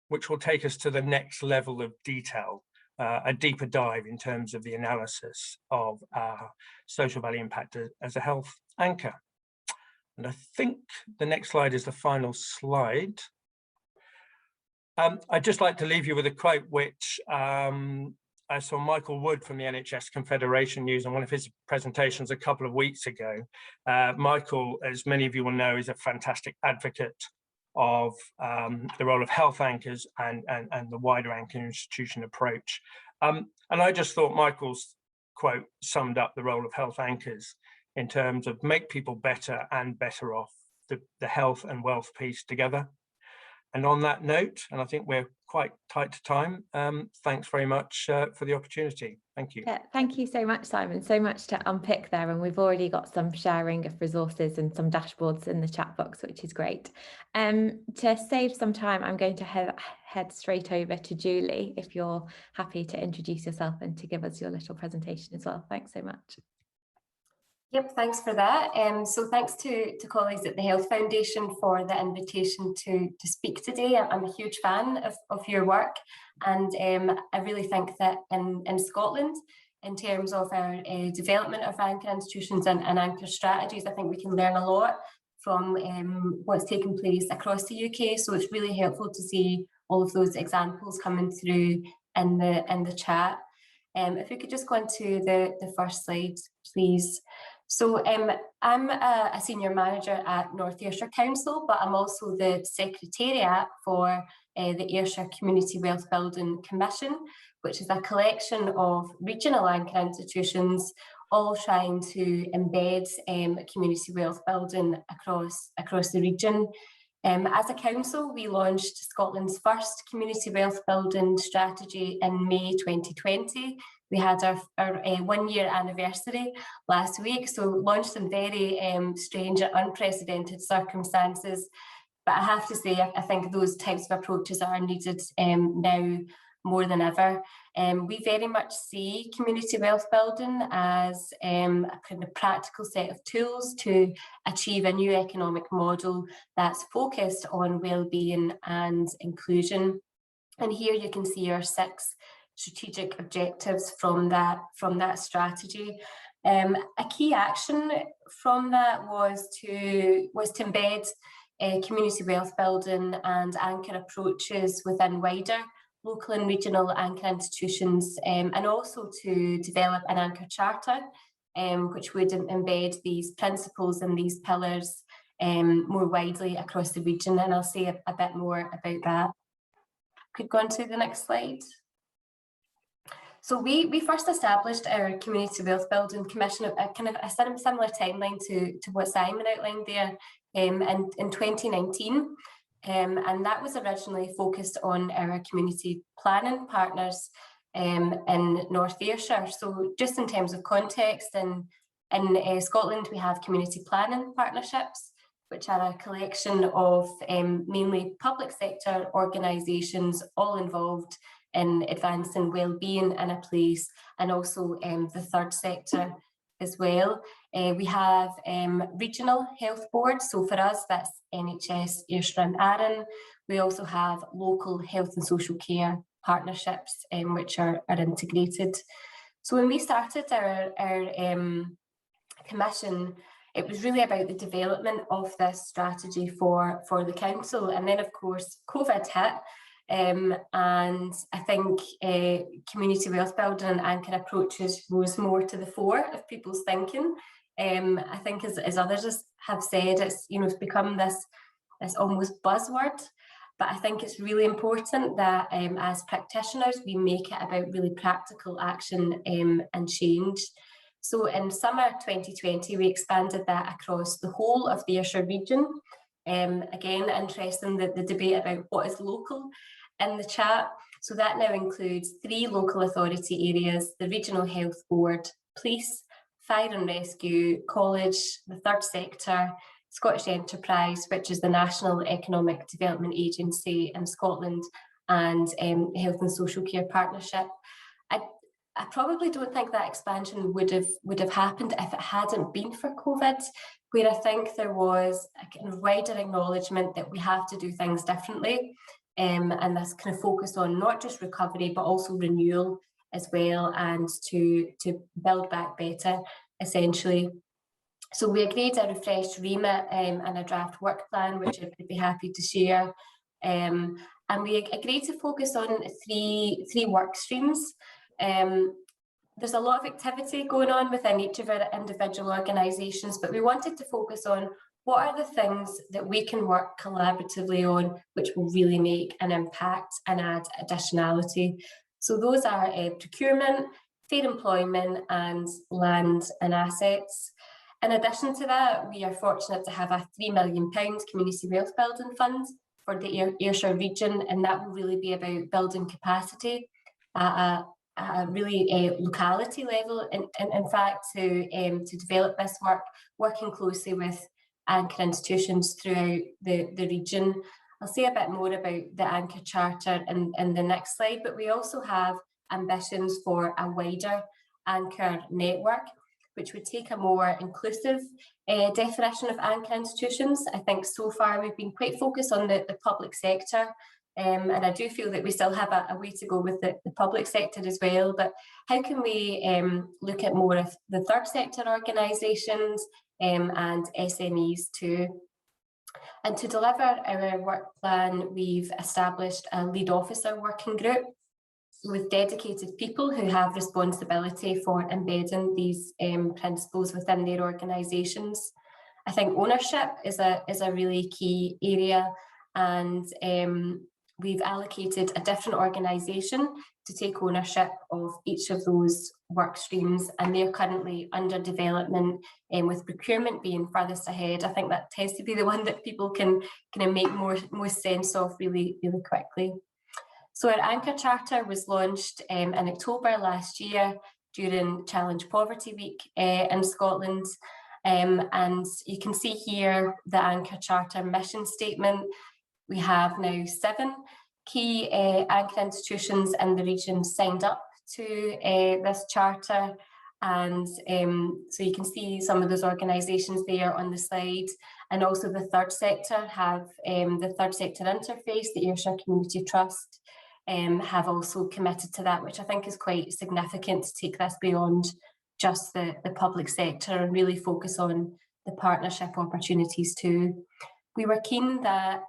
which will take us to the next level of detail, a deeper dive in terms of the analysis of our social value impact as a health anchor. And I think the next slide is the final slide. I'd just like to leave you with a quote which I saw Michael Wood from the NHS Confederation use on one of his presentations a couple of weeks ago. Michael, as many of you will know, is a fantastic advocate of the role of health anchors and the wider anchor institution approach. And I just thought Michael's quote summed up the role of health anchors in terms of make people better and better off, the health and wealth piece together. And on that note, and I think we're quite tight to time, thanks very much for the opportunity. Thank you. Yeah, thank you so much, Simon. So much to unpick there. And we've already got some sharing of resources and some dashboards in the chat box, which is great. To save some time, I'm going to head straight over to Julie, if you're happy to introduce yourself and to give us your little presentation as well. Thanks so much. Yep, thanks for that. So thanks to colleagues at the Health Foundation for the invitation to speak today. I'm a huge fan of your work, and I really think that in Scotland, in terms of our development of anchor institutions and anchor strategies, I think we can learn a lot from what's taken place across the UK. So it's really helpful to see all of those examples coming through in the chat. If we could just go on to the first slide, please. So I'm a senior manager at North Ayrshire Council, but I'm also the secretariat for the Ayrshire Community Wealth Building Commission, which is a collection of regional anchor institutions, all trying to embed community wealth building across the region. As a council, we launched Scotland's first community wealth building strategy in May 2020. We had our 1-year anniversary last week, so launched in very strange and unprecedented circumstances. But I have to say, I think those types of approaches are needed now more than ever. We very much see community wealth building as a kind of practical set of tools to achieve a new economic model that's focused on well-being and inclusion. And here you can see our 6 strategic objectives from that strategy. A key action from that was to embed community wealth building and anchor approaches within wider local and regional anchor institutions, and also to develop an anchor charter, which would embed these principles and these pillars more widely across the region. And I'll say a bit more about that. Could go on to the next slide. So we first established our Community Wealth Building Commission at kind of a similar timeline to what Simon outlined there in 2019. And that was originally focused on our community planning partners in North Ayrshire. So just in terms of context, in Scotland, we have community planning partnerships which are a collection of mainly public sector organisations, all involved in advancing wellbeing in a place, and also the third sector as well. We have regional health boards, so for us that's NHS, Ayrshire and Arran. We also have local health and social care partnerships which are integrated. So when we started our commission, it was really about the development of this strategy for the council, and then of course COVID hit. And I think community wealth building and anchor approaches rose more to the fore of people's thinking. I think as others have said, it's it's become this almost buzzword, but I think it's really important that as practitioners we make it about really practical action and change. So in summer 2020 we expanded that across the whole of the Ayrshire region. Again, interesting the debate about what is local in the chat. So that now includes 3 local authority areas: the Regional Health Board, Police, Fire and Rescue, College, the third sector, Scottish Enterprise, which is the National Economic Development Agency in Scotland, and Health and Social Care Partnership. I probably don't think that expansion would have happened if it hadn't been for COVID, where I think there was a kind of wider acknowledgement that we have to do things differently, and this kind of focus on not just recovery but also renewal as well, and to build back better essentially. So we agreed a refreshed remit and a draft work plan, which I'd be happy to share, and we agreed to focus on three work streams. There's a lot of activity going on within each of our individual organisations, but we wanted to focus on what are the things that we can work collaboratively on which will really make an impact and add additionality. So those are procurement, fair employment and land and assets. In addition to that, we are fortunate to have a £3 million community wealth building fund for the Ayrshire region, and that will really be about building capacity at a really locality level, in fact, to develop this work, working closely with anchor institutions throughout the region. I'll say a bit more about the anchor charter in the next slide, but we also have ambitions for a wider anchor network, which would take a more inclusive definition of anchor institutions. I think so far we've been quite focused on the public sector, and I do feel that we still have a way to go with the public sector as well, but how can we look at more of the third sector organisations and SMEs too? And to deliver our work plan, we've established a lead officer working group with dedicated people who have responsibility for embedding these principles within their organisations. I think ownership is a really key area, and we've allocated a different organisation to take ownership of each of those work streams, and they're currently under development, with procurement being furthest ahead. I think that tends to be the one that people can kind of make more sense of really quickly. So our anchor charter was launched in October last year during Challenge Poverty Week in Scotland, and you can see here the anchor charter mission statement. We have now 7 key anchor institutions in the region signed up to this charter, and so you can see some of those organisations there on the slide, and also the third sector have the third sector interface, the Ayrshire Community Trust, have also committed to that, which I think is quite significant to take this beyond just the public sector and really focus on the partnership opportunities too. We were keen that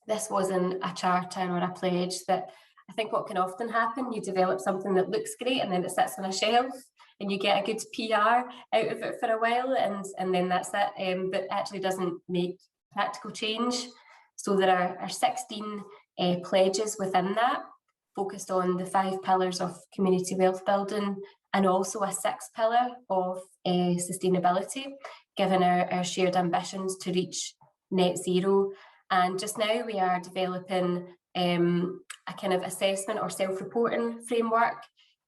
this wasn't a charter or a pledge that, I think what can often happen, you develop something that looks great and then it sits on a shelf and you get a good PR out of it for a while, and then that's it, but actually doesn't make practical change. So there are 16 pledges within that, focused on the 5 pillars of community wealth building, and also a 6th pillar of sustainability, given our shared ambitions to reach net zero. And just now we are developing a kind of assessment or self-reporting framework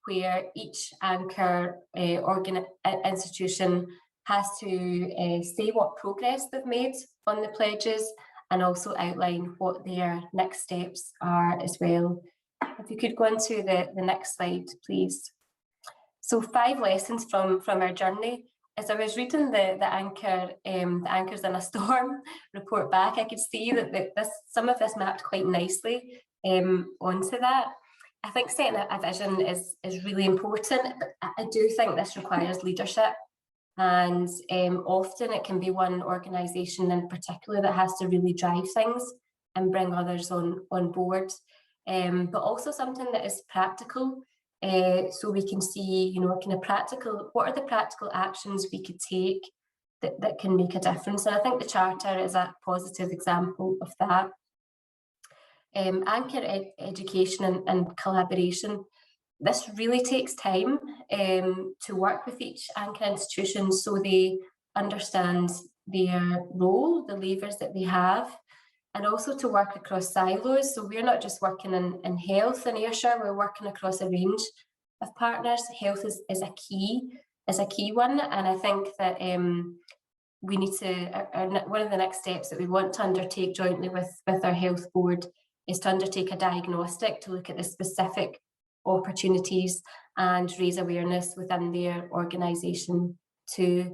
where each anchor institution has to say what progress they've made on the pledges and also outline what their next steps are as well. If you could go on to the next slide, please. So 5 lessons from our journey. As I was reading the Anchors in a Storm report back, I could see that some of this mapped quite nicely onto that. I think setting a vision is really important, but I do think this requires leadership. And often it can be one organisation in particular that has to really drive things and bring others on board. But also something that is practical, so we can see, you know, kind of practical, what are the practical actions we could take that can make a difference. And I think the Charter is a positive example of that. Anchor education and collaboration. This really takes time to work with each anchor institution so they understand their role, the levers that they have, and also to work across silos. So we're not just working in health in Ayrshire, we're working across a range of partners. Health is a key one, and I think that we need to, one of the next steps that we want to undertake jointly with our health board is to undertake a diagnostic to look at the specific opportunities and raise awareness within their organisation to,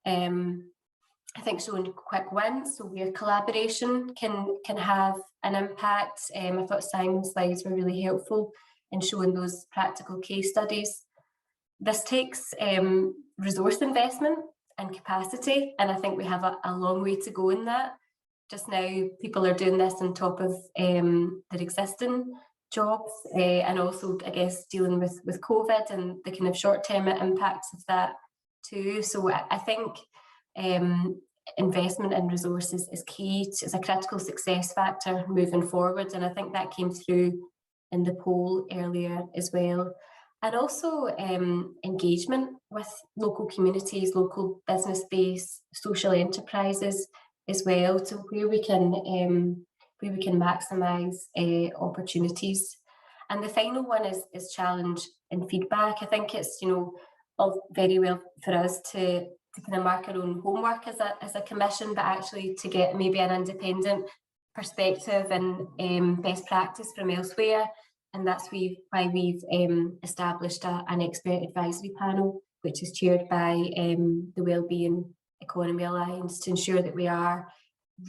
I think, showing quick wins, so where collaboration can have an impact. I thought Simon's slides were really helpful in showing those practical case studies. This takes resource investment and capacity, and I think we have a long way to go in that. Just now, people are doing this on top of their existing jobs, and also, I guess, dealing with COVID and the kind of short-term impacts of that too. So I think investment in resources is key. It's a critical success factor moving forward, and I think that came through in the poll earlier as well. And also engagement with local communities, local business base, social enterprises as well, to where we can maximise opportunities. And the final one is challenge and feedback. I think it's, you know, all very well for us to kind of mark our own homework as a commission, but actually to get maybe an independent perspective and best practice from elsewhere. And that's why we've established an expert advisory panel, which is chaired by the Wellbeing Economy Alliance, to ensure that we are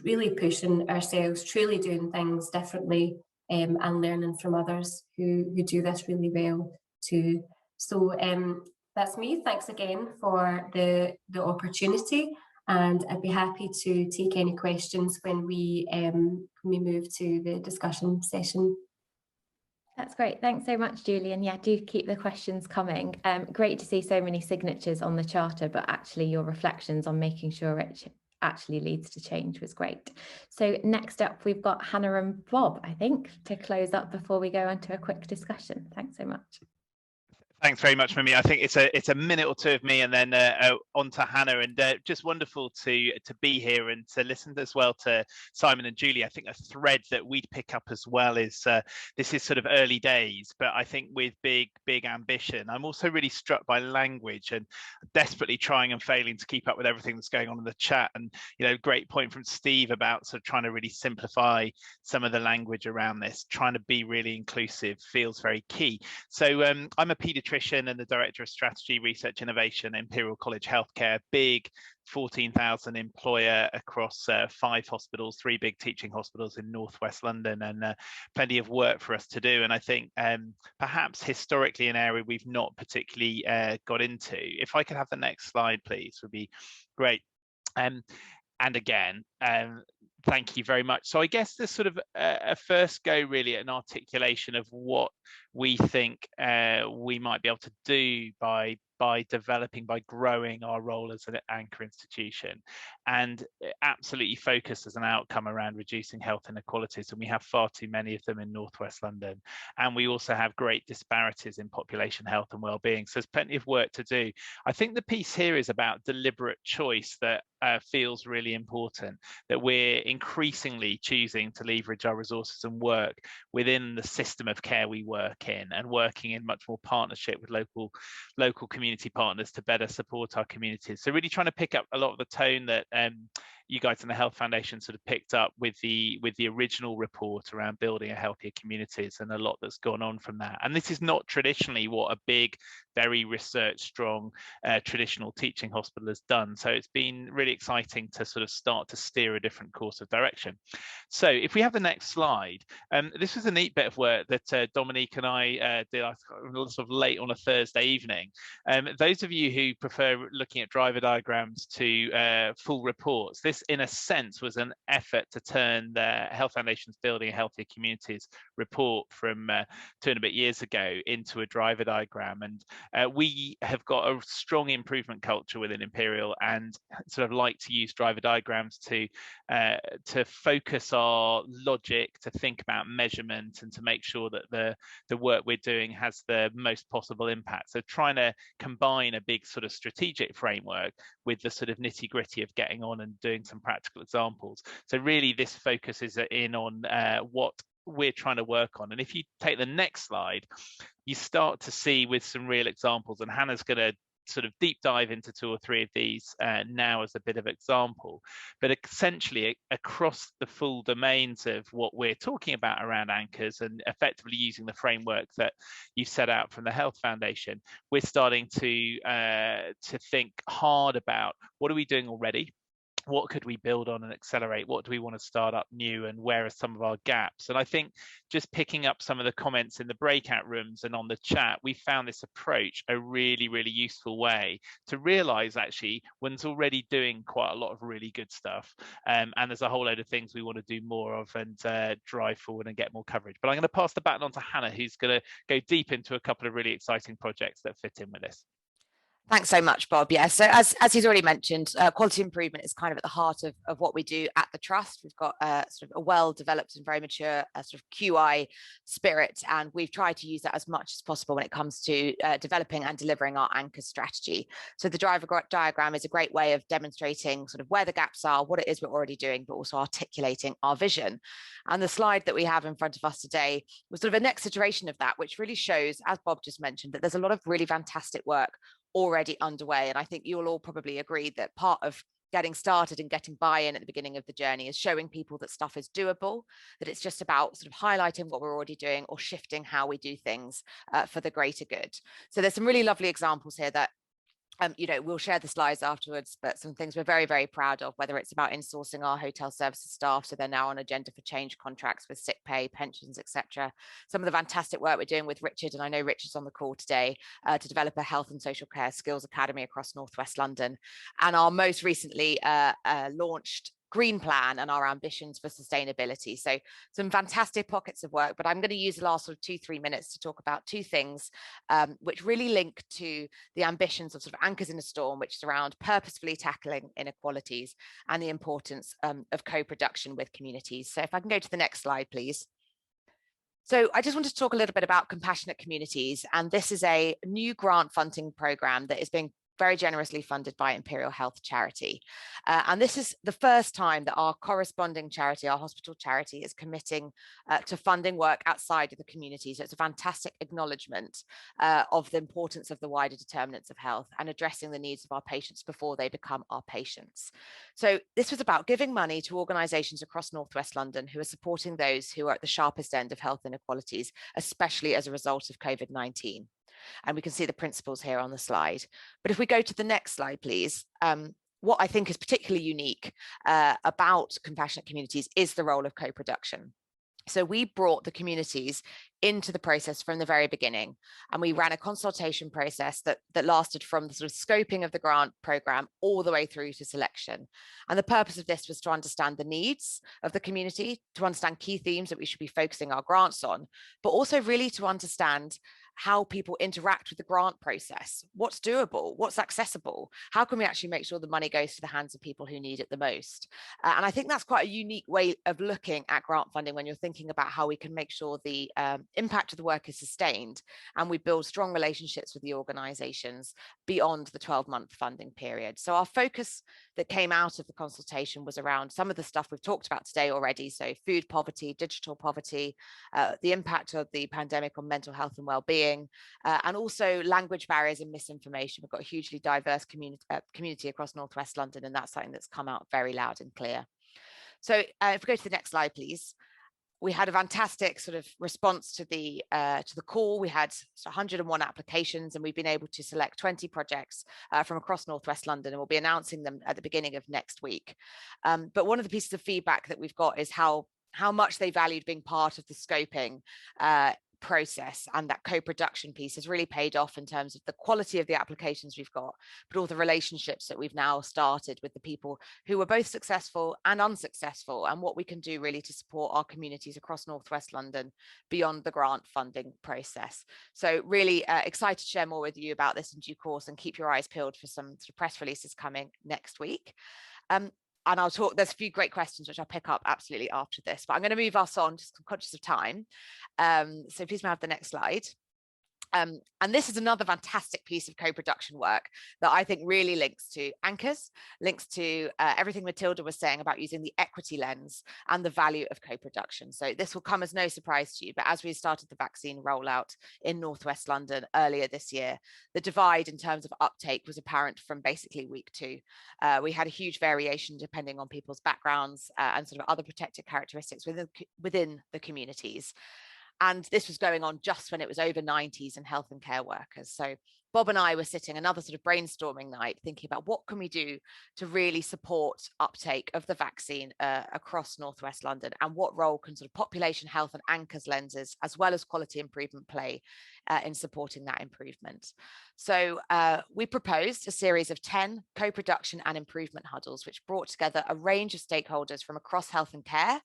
really pushing ourselves, truly doing things differently, and learning from others who do this really well too. So that's me. Thanks again for the opportunity, and I'd be happy to take any questions when we move to the discussion session. That's great. Thanks so much, Julie. And yeah, do keep the questions coming. Great to see so many signatures on the Charter, but actually your reflections on making sure it actually leads to change was great. So next up, we've got Hannah and Bob, I think, to close up before we go on to a quick discussion. Thanks so much. Thanks very much, Mimi. I think it's a minute or two of me, and then on to Hannah. And just wonderful to be here and to listen as well to Simon and Julie. I think a thread that we'd pick up as well is this is sort of early days, but I think with big ambition. I'm also really struck by language and desperately trying and failing to keep up with everything that's going on in the chat. And you know, great point from Steve about sort of trying to really simplify some of the language around this. Trying to be really inclusive feels very key. So I'm a paediatrician and the Director of Strategy, Research, Innovation, Imperial College Healthcare, big 14,000 employer across 5 hospitals, 3 big teaching hospitals in northwest London, and plenty of work for us to do. And I think perhaps historically an area we've not particularly got into. If I could have the next slide, please, would be great. And again, thank you very much. So I guess there's sort of a first go really at an articulation of what we think we might be able to do by growing our role as an anchor institution, and absolutely focused as an outcome around reducing health inequalities. And we have far too many of them in northwest London, and we also have great disparities in population health and well-being. So there's plenty of work to do. I think the piece here is about deliberate choice that feels really important, that we're increasingly choosing to leverage our resources and work within the system of care we work link in and working in much more partnership with local community partners to better support our communities. So really trying to pick up a lot of the tone that you guys in the Health Foundation sort of picked up with the original report around building a healthier communities, and a lot that's gone on from that. And this is not traditionally what a big, very research strong traditional teaching hospital has done. So it's been really exciting to sort of start to steer a different course of direction. So if we have the next slide, this was a neat bit of work that Dominique and I did sort of late on a Thursday evening. Those of you who prefer looking at driver diagrams to full reports, this in a sense was an effort to turn the Health Foundation's Building Healthier Communities report from 2 and a bit years ago into a driver diagram. And we have got a strong improvement culture within Imperial, and sort of like to use driver diagrams to focus our logic, to think about measurement, and to make sure that the work we're doing has the most possible impact. So trying to combine a big sort of strategic framework with the sort of nitty gritty of getting on and doing some practical examples. So really this focus is in on what we're trying to work on. And if you take the next slide, you start to see with some real examples, and Hannah's going to sort of deep dive into 2 or 3 of these now as a bit of example, but essentially across the full domains of what we're talking about around anchors, and effectively using the framework that you've set out from the Health Foundation, we're starting to think hard about what are we doing already, what could we build on and accelerate, what do we want to start up new, and where are some of our gaps. And I think just picking up some of the comments in the breakout rooms and on the chat, we found this approach a really, really useful way to realize actually one's already doing quite a lot of really good stuff, and there's a whole load of things we want to do more of and drive forward and get more coverage. But I'm going to pass the baton on to Hannah, who's going to go deep into a couple of really exciting projects that fit in with this. Thanks so much, Bob. Yeah, so as he's already mentioned, quality improvement is kind of at the heart of what we do at the Trust. We've got sort of a well-developed and very mature sort of QI spirit, and we've tried to use that as much as possible when it comes to developing and delivering our anchor strategy. So the driver diagram is a great way of demonstrating sort of where the gaps are, what it is we're already doing, but also articulating our vision. And the slide that we have in front of us today was sort of a next iteration of that, which really shows, as Bob just mentioned, that there's a lot of really fantastic work already underway. And I think you'll all probably agree that part of getting started and getting buy-in at the beginning of the journey is showing people that stuff is doable, that it's just about sort of highlighting what we're already doing or shifting how we do things for the greater good. So there's some really lovely examples here that you know, we'll share the slides afterwards, but some things we're very, very proud of, whether it's about insourcing our hotel services staff, so they're now on agenda for change contracts with sick pay, pensions, etc. Some of the fantastic work we're doing with Richard, and I know Richard's on the call today, to develop a health and social care skills academy across Northwest London, and our most recently launched green plan and our ambitions for sustainability. So some fantastic pockets of work, but I'm going to use the last sort of 2-3 minutes to talk about 2 things which really link to the ambitions of sort of anchors in a storm, which is around purposefully tackling inequalities and the importance of co-production with communities. So if I can go to the next slide, please. So I just wanted to talk a little bit about compassionate communities, and this is a new grant funding program that is being very generously funded by Imperial Health Charity. And this is the first time that our corresponding charity, our hospital charity, is committing to funding work outside of the community. So it's a fantastic acknowledgement of the importance of the wider determinants of health and addressing the needs of our patients before they become our patients. So this was about giving money to organisations across Northwest London who are supporting those who are at the sharpest end of health inequalities, especially as a result of COVID-19. And we can see the principles here on the slide. But if we go to the next slide, please, what I think is particularly unique about compassionate communities is the role of co-production. So we brought the communities into the process from the very beginning, and we ran a consultation process that lasted from the sort of scoping of the grant program all the way through to selection. And the purpose of this was to understand the needs of the community, to understand key themes that we should be focusing our grants on, but also really to understand how people interact with the grant process. What's doable? What's accessible? How can we actually make sure the money goes to the hands of people who need it the most? And I think that's quite a unique way of looking at grant funding when you're thinking about how we can make sure the impact of the work is sustained and we build strong relationships with the organisations beyond the 12-month funding period. So our focus that came out of the consultation was around some of the stuff we've talked about today already. So food poverty, digital poverty, the impact of the pandemic on mental health and well-being, and also language barriers and misinformation. We've got a hugely diverse community across North West London, and that's something that's come out very loud and clear. So if we go to the next slide, please. We had a fantastic sort of response to the call. We had 101 applications, and we've been able to select 20 projects from across North West London, and we'll be announcing them at the beginning of next week. But one of the pieces of feedback that we've got is how much they valued being part of the scoping process, and that co-production piece has really paid off in terms of the quality of the applications we've got, but all the relationships that we've now started with the people who were both successful and unsuccessful, and what we can do really to support our communities across North West London beyond the grant funding process. So really excited to share more with you about this in due course, and keep your eyes peeled for some sort of press releases coming next week. And I'll talk, there's a few great questions which I'll pick up absolutely after this, but I'm going to move us on, just conscious of time. So please may I have the next slide. And this is another fantastic piece of co-production work that I think really links to anchors, links to everything Matilda was saying about using the equity lens and the value of co-production. So this will come as no surprise to you, but as we started the vaccine rollout in North West London earlier this year, the divide in terms of uptake was apparent from basically week 2. We had a huge variation depending on people's backgrounds and sort of other protected characteristics within the communities. And this was going on just when it was over 90s and health and care workers. So Bob and I were sitting another sort of brainstorming night thinking about what can we do to really support uptake of the vaccine across North West London, and what role can sort of population health and anchors lenses as well as quality improvement play in supporting that improvement. So we proposed a series of 10 co-production and improvement huddles, which brought together a range of stakeholders from across health and care,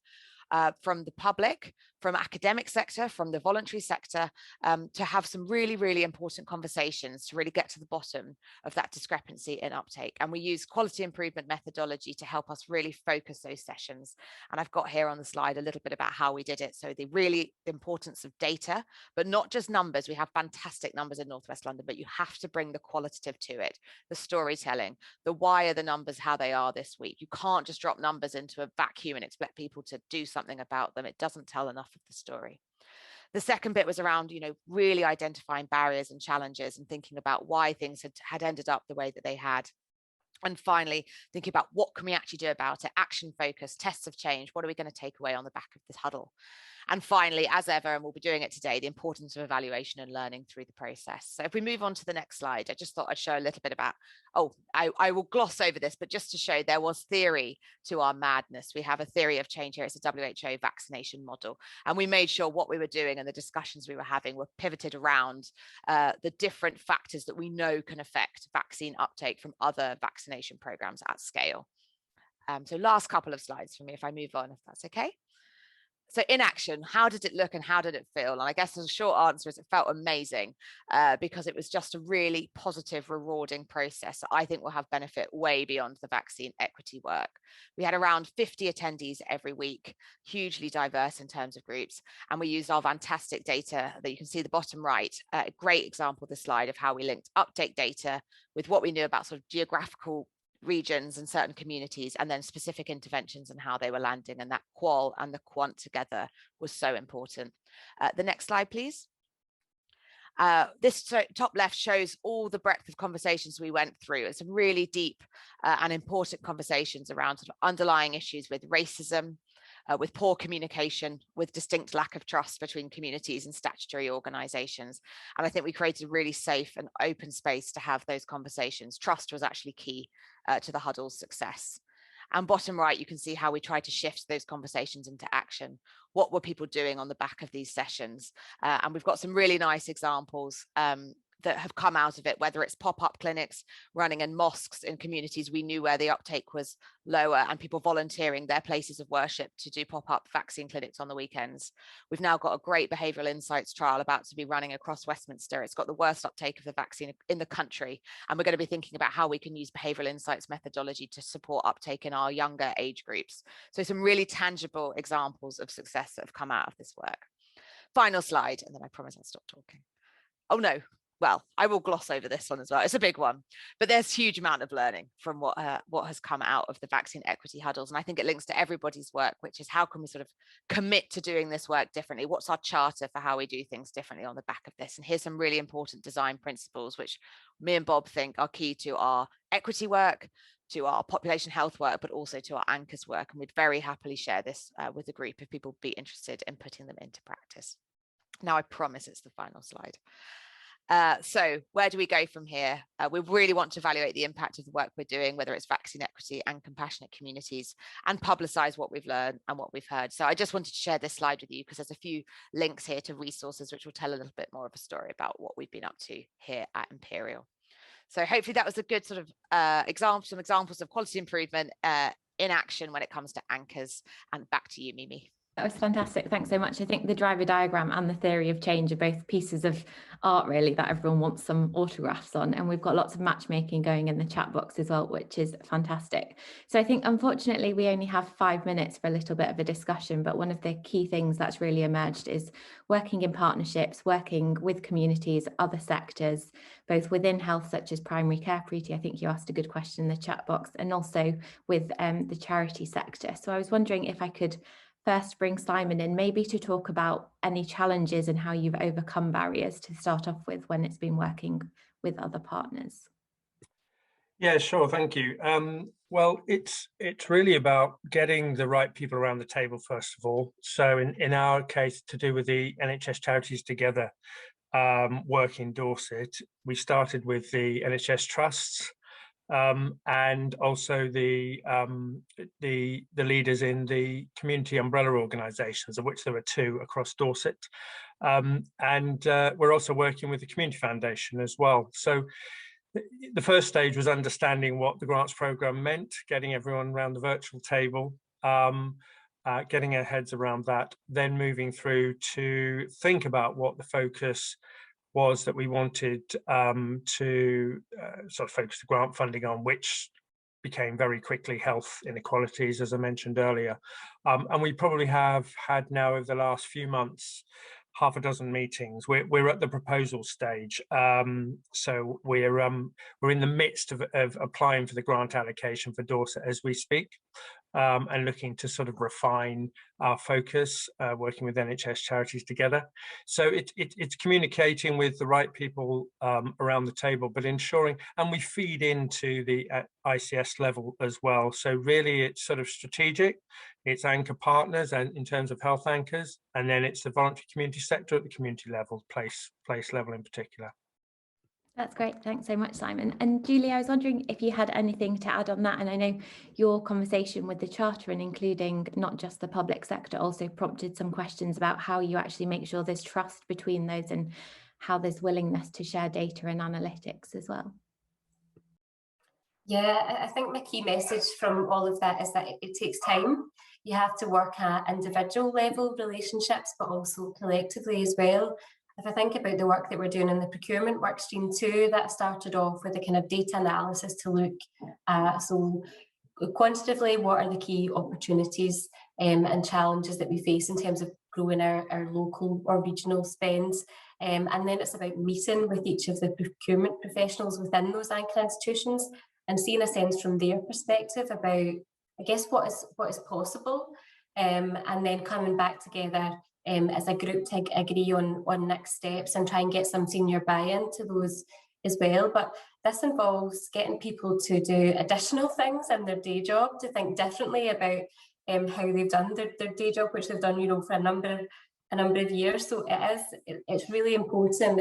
from the public, from academic sector, from the voluntary sector, to have some really, really important conversations to really get to the bottom of that discrepancy in uptake. And we use quality improvement methodology to help us really focus those sessions. And I've got here on the slide a little bit about how we did it. So the importance of data, but not just numbers. We have fantastic numbers in North West London, but you have to bring the qualitative to it, the storytelling, the why are the numbers how they are this week. You can't just drop numbers into a vacuum and expect people to do something about them. It doesn't tell enough of the story. The second bit was around, really identifying barriers and challenges and thinking about why things had ended up the way that they had. And finally, thinking about what can we actually do about it, action focus, tests of change, what are we going to take away on the back of this huddle? And finally, as ever, and we'll be doing it today, the importance of evaluation and learning through the process. So if we move on to the next slide, I just thought I'd show a little bit about, I will gloss over this, but just to show there was theory to our madness. We have a theory of change here. It's a WHO vaccination model. And we made sure what we were doing and the discussions we were having were pivoted around the different factors that we know can affect vaccine uptake from other vaccination programs at scale. So last couple of slides for me, if I move on, if that's okay. So in action, how did it look and how did it feel? And I guess the short answer is it felt amazing because it was just a really positive, rewarding process that I think will have benefit way beyond the vaccine equity work. We had around 50 attendees every week, hugely diverse in terms of groups. And we used our fantastic data that you can see the bottom right, a great example of the slide of how we linked uptake data with what we knew about sort of geographical regions and certain communities, and then specific interventions and how they were landing, and that qual and the quant together was so important. The next slide, please. This top left shows all the breadth of conversations we went through. It's some really deep and important conversations around sort of underlying issues with racism, with poor communication, with distinct lack of trust between communities and statutory organisations. And I think we created a really safe and open space to have those conversations. Trust was actually key to the huddle's success. And bottom right, you can see how we tried to shift those conversations into action. What were people doing on the back of these sessions? And we've got some really nice examples that have come out of it, whether it's pop-up clinics running in mosques in communities we knew where the uptake was lower, and people volunteering their places of worship to do pop-up vaccine clinics on the weekends. We've now got a great behavioural insights trial about to be running across Westminster. It's got the worst uptake of the vaccine in the country, and we're going to be thinking about how we can use behavioural insights methodology to support uptake in our younger age groups. So some really tangible examples of success that have come out of this work. Final slide, and then I promise I'll stop talking. Oh no, well, I will gloss over this one as well. It's a big one, but there's huge amount of learning from what has come out of the vaccine equity huddles. And I think it links to everybody's work, which is how can we sort of commit to doing this work differently? What's our charter for how we do things differently on the back of this? And here's some really important design principles, which me and Bob think are key to our equity work, to our population health work, but also to our anchors work. And we'd very happily share this with the group if people would be interested in putting them into practice. Now, I promise it's the final slide. So where do we go from here? We really want to evaluate the impact of the work we're doing, whether it's vaccine equity and compassionate communities, and publicise what we've learned and what we've heard. So I just wanted to share this slide with you because there's a few links here to resources which will tell a little bit more of a story about what we've been up to here at Imperial. So hopefully that was a good sort of some examples of quality improvement in action when it comes to anchors. And back to you, Mimi. That was fantastic. Thanks so much. I think the driver diagram and the theory of change are both pieces of art, really, that everyone wants some autographs on. And we've got lots of matchmaking going in the chat box as well, which is fantastic. So I think, unfortunately, we only have 5 minutes for a little bit of a discussion. But one of the key things that's really emerged is working in partnerships, working with communities, other sectors, both within health, such as primary care. Preeti, I think you asked a good question in the chat box, and also with the charity sector. So I was wondering if I could first bring Simon in, maybe to talk about any challenges and how you've overcome barriers to start off with when it's been working with other partners. Yeah, sure. Thank you. Well, it's really about getting the right people around the table, first of all. So in our case, to do with the NHS Charities Together work in Dorset, we started with the NHS trusts, and also the leaders in the community umbrella organisations, of which there are 2 across Dorset, and we're also working with the Community Foundation as well. So the first stage was understanding what the grants programme meant, getting everyone around the virtual table, getting our heads around that, then moving through to think about what the focus was that we wanted to sort of focus the grant funding on, which became very quickly health inequalities, as I mentioned earlier. And we probably have had now over the last few months, half a dozen meetings. We're at the proposal stage. So we're in the midst of applying for the grant allocation for Dorset as we speak, and looking to sort of refine our focus, working with NHS Charities Together. So it's communicating with the right people around the table, but ensuring, and we feed into the ICS level as well. So really it's sort of strategic, it's anchor partners and in terms of health anchors, and then it's the voluntary community sector at the community level, place level in particular. That's great. Thanks so much, Simon. And Julie, I was wondering if you had anything to add on that. And I know your conversation with the Charter and including not just the public sector also prompted some questions about how you actually make sure there's trust between those and how there's willingness to share data and analytics as well. Yeah, I think the key message from all of that is that it takes time. You have to work at individual level relationships, but also collectively as well. If I think about the work that we're doing in the procurement work stream too, that started off with a kind of data analysis to look at, so quantitatively, what are the key opportunities and challenges that we face in terms of growing our local or regional spends. And then it's about meeting with each of the procurement professionals within those anchor institutions and seeing a sense from their perspective about, I guess, what is possible, and then coming back together as a group to agree on next steps and try and get some senior buy-in to those as well. But this involves getting people to do additional things in their day job, to think differently about how they've done their day job, which they've done, for a number of years. So it's really important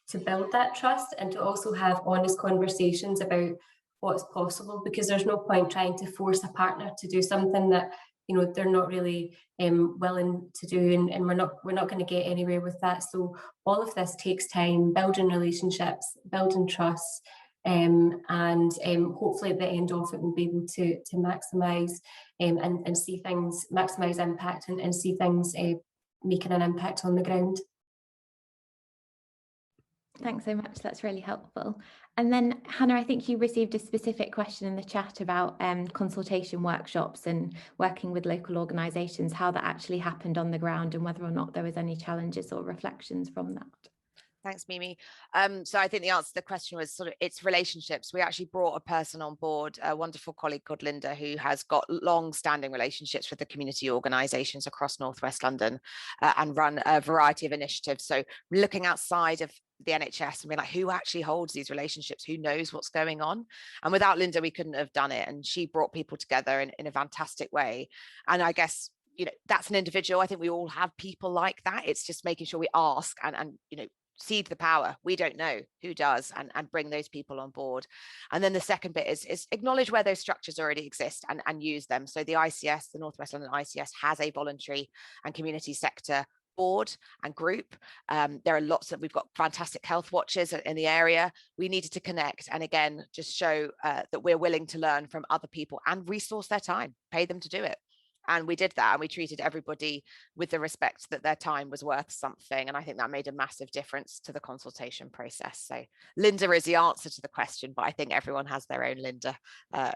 to build that trust and to also have honest conversations about what's possible, because there's no point trying to force a partner to do something that you know, they're not really willing to do, and we're not going to get anywhere with that. So all of this takes time, building relationships, building trust, and hopefully at the end of it we'll be able to maximise and see things, maximise impact and see things making an impact on the ground. Thanks so much, that's really helpful. And then Hannah, I think you received a specific question in the chat about consultation workshops and working with local organisations, how that actually happened on the ground and whether or not there was any challenges or reflections from that. Thanks, Mimi. So I think the answer to the question was sort of it's relationships. We actually brought a person on board, a wonderful colleague called Linda, who has got long-standing relationships with the community organisations across North West London and run a variety of initiatives. So looking outside of the NHS and being like, who actually holds these relationships? Who knows what's going on? And without Linda, we couldn't have done it. And she brought people together in a fantastic way. And I guess, you know, that's an individual. I think we all have people like that. It's just making sure we ask and you know, seed the power. We don't know who does, and bring those people on board. And then the second bit is acknowledge where those structures already exist and use them. So the ICS, the North West London ICS, has a voluntary and community sector board and group. There are lots we've got fantastic health watchers in the area. We needed to connect and again just show that we're willing to learn from other people and resource their time, pay them to do it. And we did that, and we treated everybody with the respect that their time was worth something. And I think that made a massive difference to the consultation process. So Linda is the answer to the question, but I think everyone has their own Linda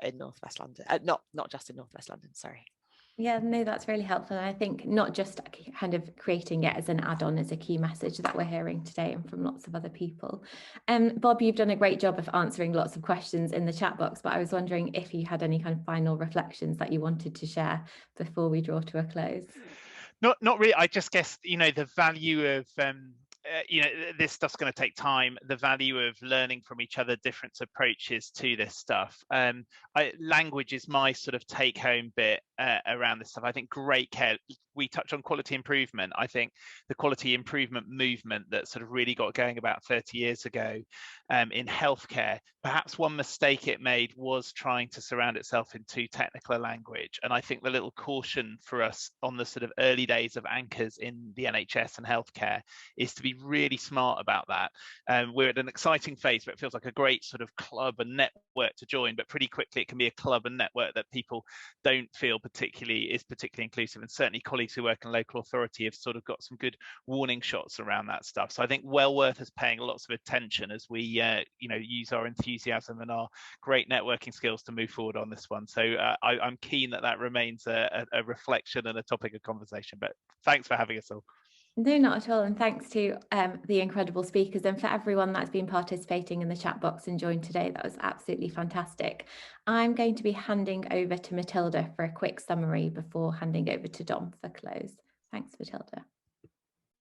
in North West London, not just in North West London, sorry. Yeah, no, that's really helpful. And I think not just kind of creating it as an add-on is a key message that we're hearing today and from lots of other people. Bob, you've done a great job of answering lots of questions in the chat box, but I was wondering if you had any kind of final reflections that you wanted to share before we draw to a close. Not really. I just guess, you know, the value of you know, this stuff's going to take time. The value of learning from each other, different approaches to this stuff. Language is my sort of take-home bit around this stuff. I think great care. We touch on quality improvement. I think the quality improvement movement that sort of really got going about 30 years ago in healthcare, perhaps one mistake it made was trying to surround itself in too technical a language. And I think the little caution for us on the sort of early days of anchors in the NHS and healthcare is to be really smart about that. We're at an exciting phase where it feels like a great sort of club and network to join, but pretty quickly it can be a club and network that people don't feel particularly inclusive. And certainly colleagues who work in local authority have sort of got some good warning shots around that stuff. So I think well worth us paying lots of attention as we you know, use our enthusiasm and our great networking skills to move forward on this one. So I'm keen that remains a reflection and a topic of conversation. But thanks for having us all. No, not at all. And thanks to the incredible speakers and for everyone that's been participating in the chat box and joined today. That was absolutely fantastic. I'm going to be handing over to Matilda for a quick summary before handing over to Dom for close. Thanks, Matilda.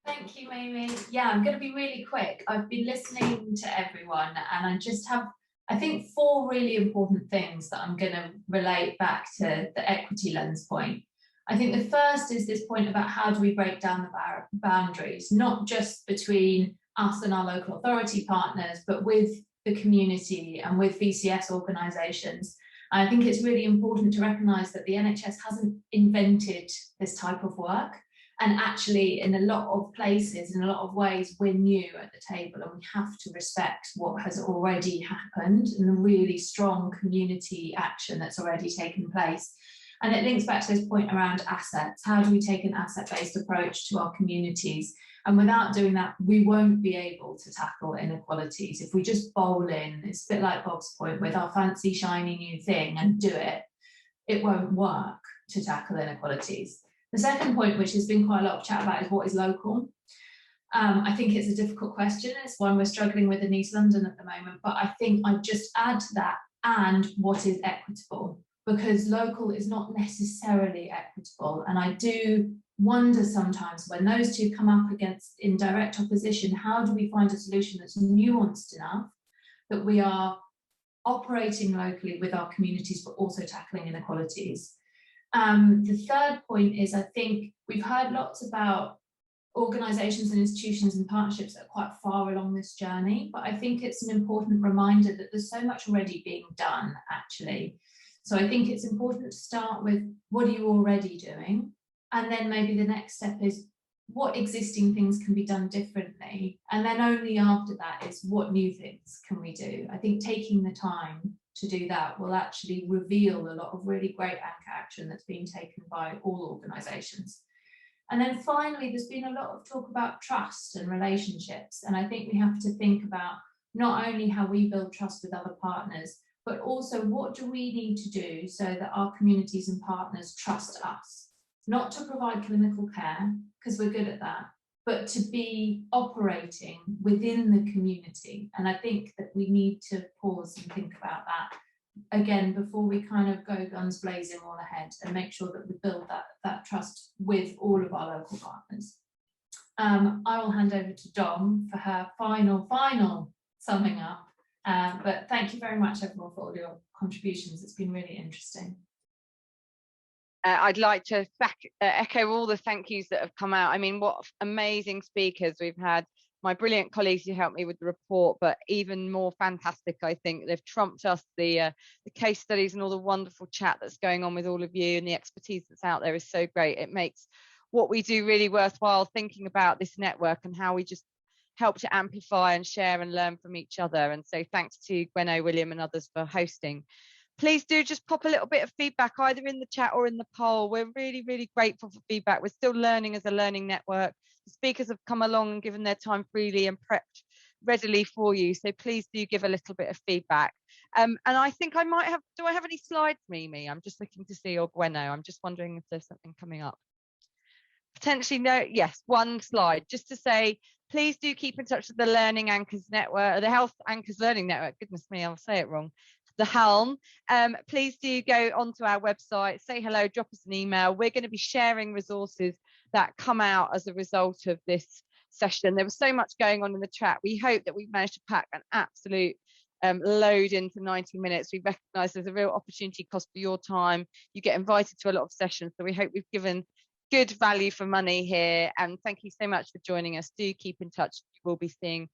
Thank you, Amy. Yeah, I'm going to be really quick. I've been listening to everyone and I just have, I think, 4 really important things that I'm going to relate back to the equity lens point. I think the first is this point about how do we break down the boundaries, not just between us and our local authority partners, but with the community and with VCS organisations. I think it's really important to recognise that the NHS hasn't invented this type of work. And actually, in a lot of places, in a lot of ways, we're new at the table and we have to respect what has already happened and the really strong community action that's already taken place. And it links back to this point around assets. How do we take an asset-based approach to our communities? And without doing that, we won't be able to tackle inequalities. If we just bowl in, it's a bit like Bob's point, with our fancy, shiny new thing and do it, it won't work to tackle inequalities. The second point, which has been quite a lot of chat about, is what is local. I think it's a difficult question. It's one we're struggling with in East London at the moment, but I think I'd just add to that, and what is equitable, because local is not necessarily equitable. And I do wonder sometimes when those two come up against in direct opposition, how do we find a solution that's nuanced enough that we are operating locally with our communities, but also tackling inequalities? The third point is, I think we've heard lots about organisations and institutions and partnerships that are quite far along this journey, but I think it's an important reminder that there's so much already being done, actually. So I think it's important to start with what are you already doing? And then maybe the next step is what existing things can be done differently? And then only after that is what new things can we do? I think taking the time to do that will actually reveal a lot of really great anchor action that's being taken by all organisations. And then finally, there's been a lot of talk about trust and relationships. And I think we have to think about not only how we build trust with other partners, but also what do we need to do so that our communities and partners trust us? Not to provide clinical care, because we're good at that, but to be operating within the community. And I think that we need to pause and think about that again before we kind of go guns blazing all ahead, and make sure that we build that trust with all of our local partners. I will hand over to Dom for her final summing up. But thank you very much, everyone, for all your contributions. It's been really interesting. I'd like to echo all the thank yous that have come out. I mean, what amazing speakers we've had. My brilliant colleagues who helped me with the report, but even more fantastic, I think they've trumped us. The case studies and all the wonderful chat that's going on with all of you, and the expertise that's out there is so great. It makes what we do really worthwhile, thinking about this network and how we just help to amplify and share and learn from each other. And so thanks to Gwenno, William and others for hosting. Please do just pop a little bit of feedback either in the chat or in the poll. We're really, really grateful for feedback. We're still learning as a learning network. The speakers have come along and given their time freely and prepped readily for you. So please do give a little bit of feedback. And I think I might have, do I have any slides, Mimi? I'm just looking to see, or Gwenno. I'm just wondering if there's something coming up. Potentially no, yes, one slide, just to say, please do keep in touch with the Learning Anchors Network, the Health Anchors Learning Network. Goodness me, I'll say it wrong. The HELM. Please do go onto our website, say hello, drop us an email. We're going to be sharing resources that come out as a result of this session. There was so much going on in the chat. We hope that we've managed to pack an absolute load into 90 minutes. We recognise there's a real opportunity cost for your time. You get invited to a lot of sessions, so we hope we've given good value for money here, and thank you so much for joining us. Do keep in touch. You will be seeing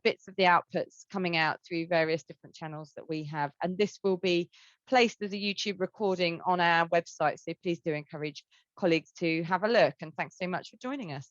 bits of the outputs coming out through various different channels that we have, and this will be placed as a YouTube recording on our website, so please do encourage colleagues to have a look, and thanks so much for joining us.